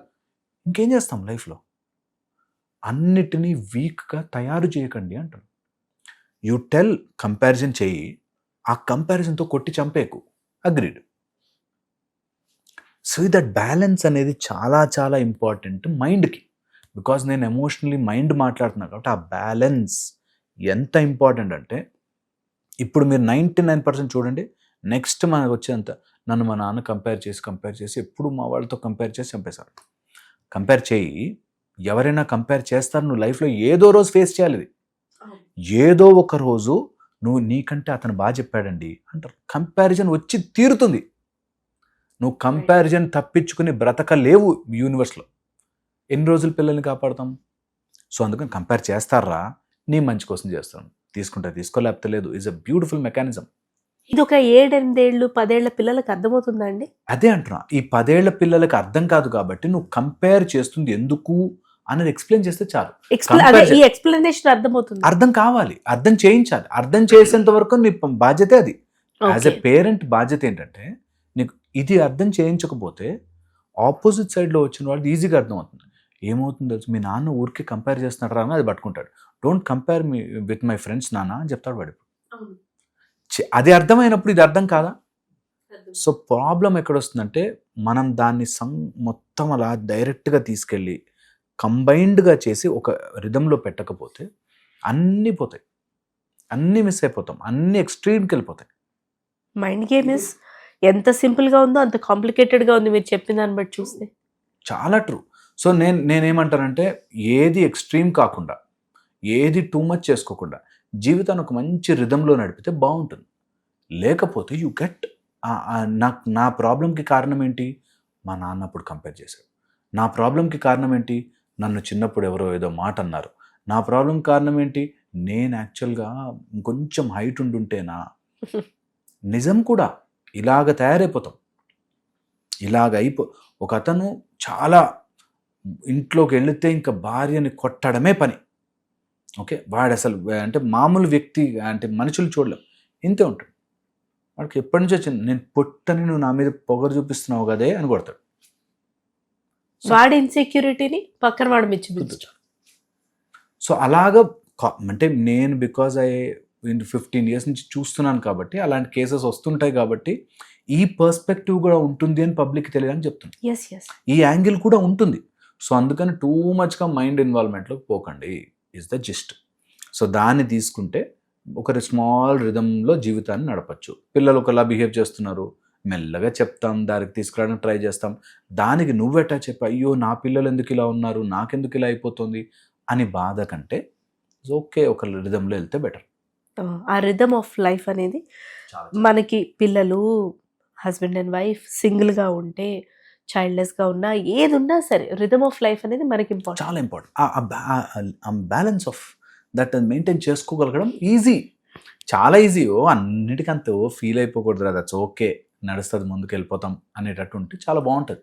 ఇంకేం చేస్తాం లైఫ్లో? అన్నిటినీ వీక్గా తయారు చేయకండి అంటారు. యూ టెల్ కంపారిజన్ చేయి, ఆ కంపారిజన్తో కొట్టి చంపేకు. అగ్రీడ్. సో దట్ బ్యాలెన్స్ అనేది చాలా చాలా ఇంపార్టెంట్ మైండ్కి. బికాజ్ నేను ఎమోషనలీ మైండ్ మాట్లాడుతున్నా కాబట్టి ఆ బ్యాలెన్స్ ఎంత ఇంపార్టెంట్ అంటే, ఇప్పుడు మీరు 99% చూడండి, నెక్స్ట్ మనకు వచ్చేంత నన్ను మా నాన్న కంపేర్ చేసి ఎప్పుడు మా వాళ్ళతో కంపేర్ చేసి చంపేశారు. కంపేర్ చేయి, ఎవరైనా కంపేర్ చేస్తారు, నువ్వు లైఫ్లో ఏదో రోజు ఫేస్ చేయాలి. ఇది ఏదో ఒక రోజు నువ్వు నీకంటే అతను బాగా చెప్పాడండి అంటారు. కంపారిజన్ వచ్చి తీరుతుంది. నువ్వు కంపారిజన్ తప్పించుకుని బ్రతకలేవు యూనివర్స్లో. ఎన్ని రోజులు పిల్లల్ని కాపాడుతాం? సో అందుకని కంపేర్ చేస్తారా, నీ మంచి కోసం చేస్తాను, తీసుకుంటే తీసుకోలేకపోతే లేదు. Is a beautiful mechanism. ఇది ఒక 7, 8 ఏళ్ళు 10 ఏళ్ల పిల్లలకి అర్థమవుతుందా అండి? అదే అంటున్నా, ఈ 10 ఏళ్ల పిల్లలకి అర్థం కాదు కాబట్టి నువ్వు కంపేర్ చేస్తుంది ఎందుకు అనేది ఎక్స్ప్లెయిన్ చేస్తే చాలు. ఈ ఎక్స్ప్లెనేషన్ అర్థమవుతుంది, అర్థం కావాలి, అర్థం చేయించాలి. అర్థం చేసేంత వరకు నీ బాధ్యతే అది. యాజ్ ఎ పేరెంట్ బాధ్యత ఏంటంటే, నీకు ఇది అర్థం చేయించకపోతే ఆపోజిట్ సైడ్లో వచ్చిన వాళ్ళకి ఈజీగా అర్థం అవుతుంది. ఏమవుతుంది తెలుసు, మీ నాన్న ఊరికి కంపేర్ చేస్తున్నాడు రా అని అది పట్టుకుంటాడు. Don't compare me with my friends నాన్న అని చెప్తాడు వాడు. అది అర్థమైనప్పుడు ఇది అర్థం కాదా? సో ప్రాబ్లం ఎక్కడొస్తుందంటే, మనం దాన్ని మొత్తం అలా డైరెక్ట్గా తీసుకెళ్ళి కంబైన్డ్గా చేసి ఒక రిథంలో పెట్టకపోతే అన్నీ పోతాయి, అన్నీ మిస్ అయిపోతాం, అన్నీ ఎక్స్ట్రీమ్కి వెళ్ళిపోతాయి. మైండ్ గేమ్ ఇస్ ఎంత సింపుల్గా ఉందో అంత కాంప్లికేటెడ్గా ఉంది మీరు చెప్పిన దాన్ని బట్టి చూస్తే. చాలా ట్రూ. సో నేనేమంటానంటే, ఏది ఎక్స్ట్రీమ్ కాకుండా, ఏది టూ మచ్ చేసుకోకుండా జీవితాన్ని ఒక మంచి రిథంలో నడిపితే బాగుంటుంది. లేకపోతే యూ గెట్ నా ప్రాబ్లంకి కారణం ఏంటి, మా నాన్న అప్పుడు కంపేర్ చేశాడు. నా ప్రాబ్లంకి కారణం ఏంటి, నన్ను చిన్నప్పుడు ఎవరో ఏదో మాట అన్నారు. నా ప్రాబ్లం కారణం ఏంటి, నేను యాక్చువల్గా కొంచెం హైట్ ఉండుంటేనా. నిజం కూడా ఇలాగ తయారైపోతాం. ఒక అతను చాలా ఇంట్లోకి వెళితే ఇంకా భార్యని కొట్టడమే పని. ఓకే, వాడు అసలు అంటే మామూలు వ్యక్తి అంటే మనుషులు చూడలేం, ఇంతే ఉంటాడు. వాడికి ఎప్పటి నుంచో వచ్చింది, నేను పొట్టని నువ్వు నా మీద పొగరు చూపిస్తున్నావు కదే అని కొడతాడు. వాడి ఇన్సెక్యూరిటీని పక్కన వాడు మెచ్చి. సో అలాగా అంటే నేను బికాజ్ 15 years నుంచి చూస్తున్నాను కాబట్టి అలాంటి కేసెస్ వస్తుంటాయి కాబట్టి ఈ పర్స్పెక్టివ్ కూడా ఉంటుంది అని పబ్లిక్కి తెలియదని చెప్తున్నాను. ఈ యాంగిల్ కూడా ఉంటుంది. సో అందుకని టూ మచ్గా మైండ్ ఇన్వాల్వ్మెంట్లోకి పోకండి ఇస్ ద జిస్ట్. సో దాన్ని తీసుకుంటే ఒక స్మాల్ రిథంలో జీవితాన్ని నడపచ్చు. పిల్లలు ఒకలా బిహేవ్ చేస్తున్నారు, మెల్లగా చెప్తాం, దానికి తీసుకురావడానికి ట్రై చేస్తాం. దానికి నువ్వెట్టా చెప్పి అయ్యో నా పిల్లలు ఎందుకు ఇలా ఉన్నారు, నాకెందుకు ఇలా అయిపోతుంది అని బాధ కంటే ఓకే ఒక రిథంలో వెళ్తే బెటర్. ఆ రిథమ్ ఆఫ్ లైఫ్ అనేది మనకి పిల్లలు, హస్బెండ్ అండ్ వైఫ్ సింగిల్గా ఉంటే, చైల్డ్లెస్గా ఉన్నా, ఏది ఉన్నా సరే రిథమ్ ఆఫ్ లైఫ్ అనేది మనకి ఇంపార్టెంట్, చాలా ఇంపార్టెంట్. ఆ బ్యాలెన్స్ ఆఫ్ దట్ మెయింటైన్ చేసుకోగలగడం ఈజీ, చాలా ఈజీ. అన్నిటికంత ఫీల్ అయిపోకూడదు, దట్స్ ఓకే, నడుస్తుంది, ముందుకు వెళ్ళిపోతాం అనేటట్టు ఉంటే చాలా బాగుంటుంది.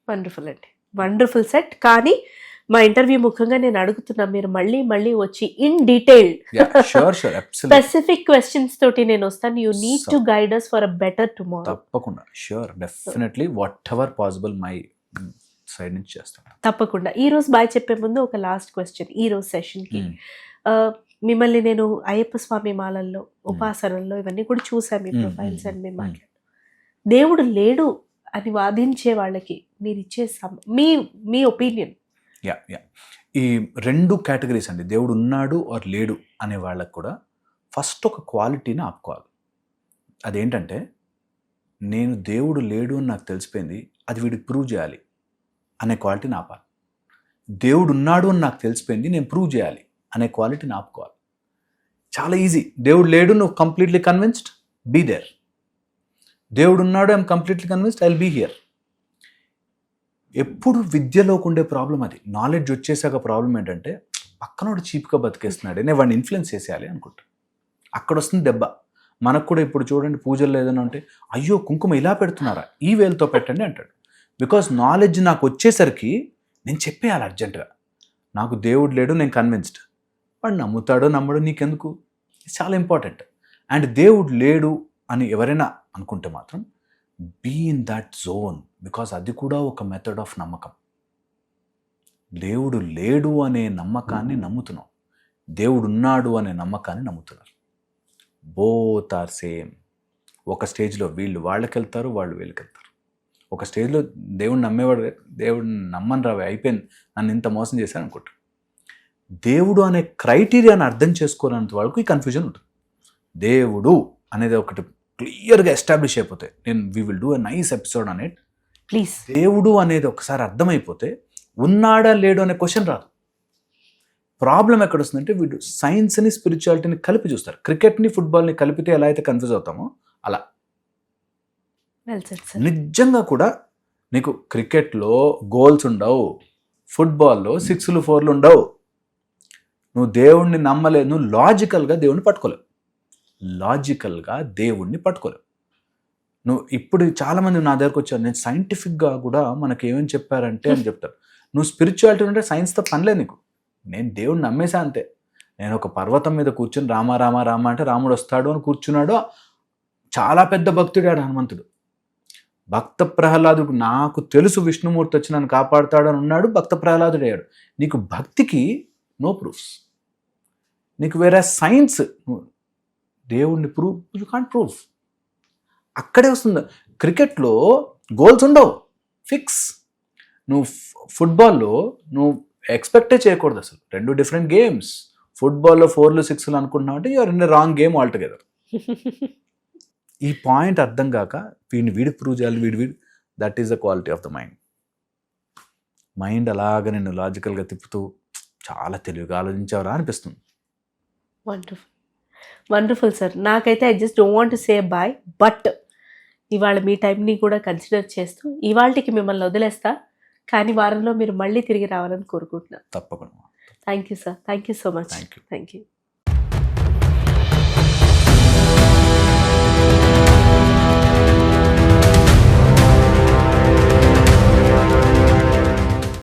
వండర్ఫుల్ అండి, వండర్ఫుల్ సెట్. కానీ మా ఇంటర్వ్యూ ముఖ్యంగా నేను అడుగుతున్నా, మీరు మళ్ళీ మళ్ళీ వచ్చి ఇన్ డీటెయిల్ స్పెసిఫిక్ క్వశ్చన్స్ తోటి నేను వస్తాను. You need to guide us for a better tomorrow. తప్పకుండా, sure, definitely, whatever possible my side నుంచి చేస్తాను. తప్పకుండా. ఈ రోజు బాయ్ చెప్పే ముందు ఒక లాస్ట్ క్వశ్చన్ ఈ రోజు సెషన్కి. మిమ్మల్ని నేను అయ్యప్ప స్వామి మాలల్లో, ఉపాసనల్లో ఇవన్నీ కూడా చూసాను, మీ ప్రొఫైల్స్ అని మేము మాట్లాడు. దేవుడు లేడు అని వాదించే వాళ్ళకి మీరు ఇచ్చే మీ ఒపీనియన్? యా ఈ 2 కేటగిరీస్ అండి, దేవుడు ఉన్నాడు ఆర్ లేడు అనే వాళ్ళకు కూడా ఫస్ట్ ఒక క్వాలిటీని ఆపుకోవాలి. అదేంటంటే, నేను దేవుడు లేడు అని నాకు తెలిసిపోయింది, అది వీడికి ప్రూవ్ చేయాలి అనే క్వాలిటీని ఆపాలి. దేవుడు ఉన్నాడు అని నాకు తెలిసిపోయింది, నేను ప్రూవ్ చేయాలి అనే క్వాలిటీని ఆపుకోవాలి. చాలా ఈజీ. దేవుడు లేడు, నువ్వు కంప్లీట్లీ కన్విన్స్డ్, బీ దేర్. దేవుడు ఉన్నాడు, I'm completely convinced, I will be here. ఎప్పుడు విద్యలోకి ఉండే ప్రాబ్లం అది. నాలెడ్జ్ వచ్చేసాక ప్రాబ్లం ఏంటంటే, పక్కనోడు చీప్గా బతికేస్తున్నాడు, నేను వాడిని ఇన్ఫ్లుయెన్స్ చేసేయాలి అనుకుంటా. అక్కడ వస్తుంది దెబ్బ. మనకు కూడా ఇప్పుడు చూడండి, పూజల్లో ఏదైనా ఉంటే, అయ్యో కుంకుమ ఇలా పెడుతున్నారా, ఈ వేలుతో పెట్టండి అంటాడు. బికాస్ నాలెడ్జ్ నాకు వచ్చేసరికి నేను చెప్పేయాలి అర్జెంటుగా, నాకు దేవుడు లేడు, నేను కన్విన్స్డ్. వాడు నమ్ముతాడో నమ్మడో నీకెందుకు, చాలా ఇంపార్టెంట్. అండ్ దేవుడు లేడు అని ఎవరైనా అనుకుంటే మాత్రం be in that zone, because అది కూడా ఒక మెథడ్ ఆఫ్ నమ్మకం. దేవుడు లేడు అనే నమ్మకాన్ని నమ్ముతున్నాం, దేవుడు ఉన్నాడు అనే నమ్మకాన్ని నమ్ముతున్నారు. Both are same. ఒక స్టేజ్లో వీళ్ళు వాళ్ళకి వెళ్తారు, వాళ్ళు వీళ్ళకి వెళ్తారు. ఒక స్టేజ్లో దేవుడిని నమ్మేవాడు, దేవుడిని నమ్మని రావే, అయిపోయింది, నన్ను ఇంత మోసం చేశాను అనుకుంటారు. దేవుడు అనే క్రైటీరియాని అర్థం చేసుకోలేనంత వరకు ఈ కన్ఫ్యూజన్ ఉంటుంది. దేవుడు అనేది ఒకటి క్లియర్గా ఎస్టాబ్లిష్ అయిపోతే, we will do a nice episode on it. Please. దేవుడు అనేది ఒకసారి అర్థమైపోతే ఉన్నాడా లేడు అనే క్వశ్చన్ రాదు. ప్రాబ్లం ఎక్కడ వస్తుందంటే, వీడు సైన్స్ని స్పిరిచువాలిటీని కలిపి చూస్తారు. క్రికెట్ని ఫుట్బాల్ని కలిపితే ఎలా అయితే కన్ఫ్యూజ్ అవుతామో అలా. నిజంగా కూడా నీకు క్రికెట్లో గోల్స్ ఉండవు, ఫుట్బాల్లో 6లు 4లు ఉండవు. నువ్వు దేవుణ్ణి నమ్మలేదు, నువ్వు లాజికల్గా దేవుణ్ణి పట్టుకోలేవు. నువ్వు ఇప్పుడు చాలామంది నా దగ్గరకు వచ్చారు, నేను సైంటిఫిక్గా కూడా మనకి ఏమని చెప్పారంటే అని చెప్తారు. నువ్వు స్పిరిచువాలిటీ ఉంటే సైన్స్తో పనిలేదు నీకు. నేను దేవుడిని నమ్మేశా అంతే. నేను ఒక పర్వతం మీద కూర్చొని రామ రామ రామ అంటే రాముడు వస్తాడు అని కూర్చున్నాడు. చాలా పెద్ద భక్తుడాడు హనుమంతుడు. భక్త ప్రహ్లాదుడు, నాకు తెలుసు విష్ణుమూర్తి వచ్చి నన్ను కాపాడుతాడు అని ఉన్నాడు, భక్త ప్రహ్లాదుడు అయ్యాడు. నీకు భక్తికి నో ప్రూఫ్స్. నీకు వేరే సైన్స్ దేవుణ్ణి యూ కాంట్ ప్రూవ్. అక్కడే వస్తుంది. క్రికెట్లో గోల్స్ ఉండవు, ఫిక్స్. నువ్వు ఫుట్బాల్లో నువ్వు ఎక్స్పెక్టే చేయకూడదు అసలు. 2 డిఫరెంట్ గేమ్స్. ఫుట్బాల్లో 4లు 6లు అనుకుంటున్నావు అంటే you're in a wrong game altogether. ఈ పాయింట్ అర్థం కాక వీడికి ప్రూవ్ చేయాలి, వీడి that is the quality of the mind. అలాగ నిన్ను లాజికల్గా తిప్పుతూ చాలా తెలివిగా ఆలోచించావరా అనిపిస్తుంది. Wonderful sir. నాకైతే I just don't want to say bye, but ఇవాళ మీ టైంని కూడా కన్సిడర్ చేస్తూ ఇవాళకి మిమ్మల్ని వదిలేస్తా, కానీ వారంలో మీరు మళ్ళీ తిరిగి రావాలని కోరుకుంటున్నాను. తప్పకుండా. Thank you sir. Thank you so much. Thank you. Thank you.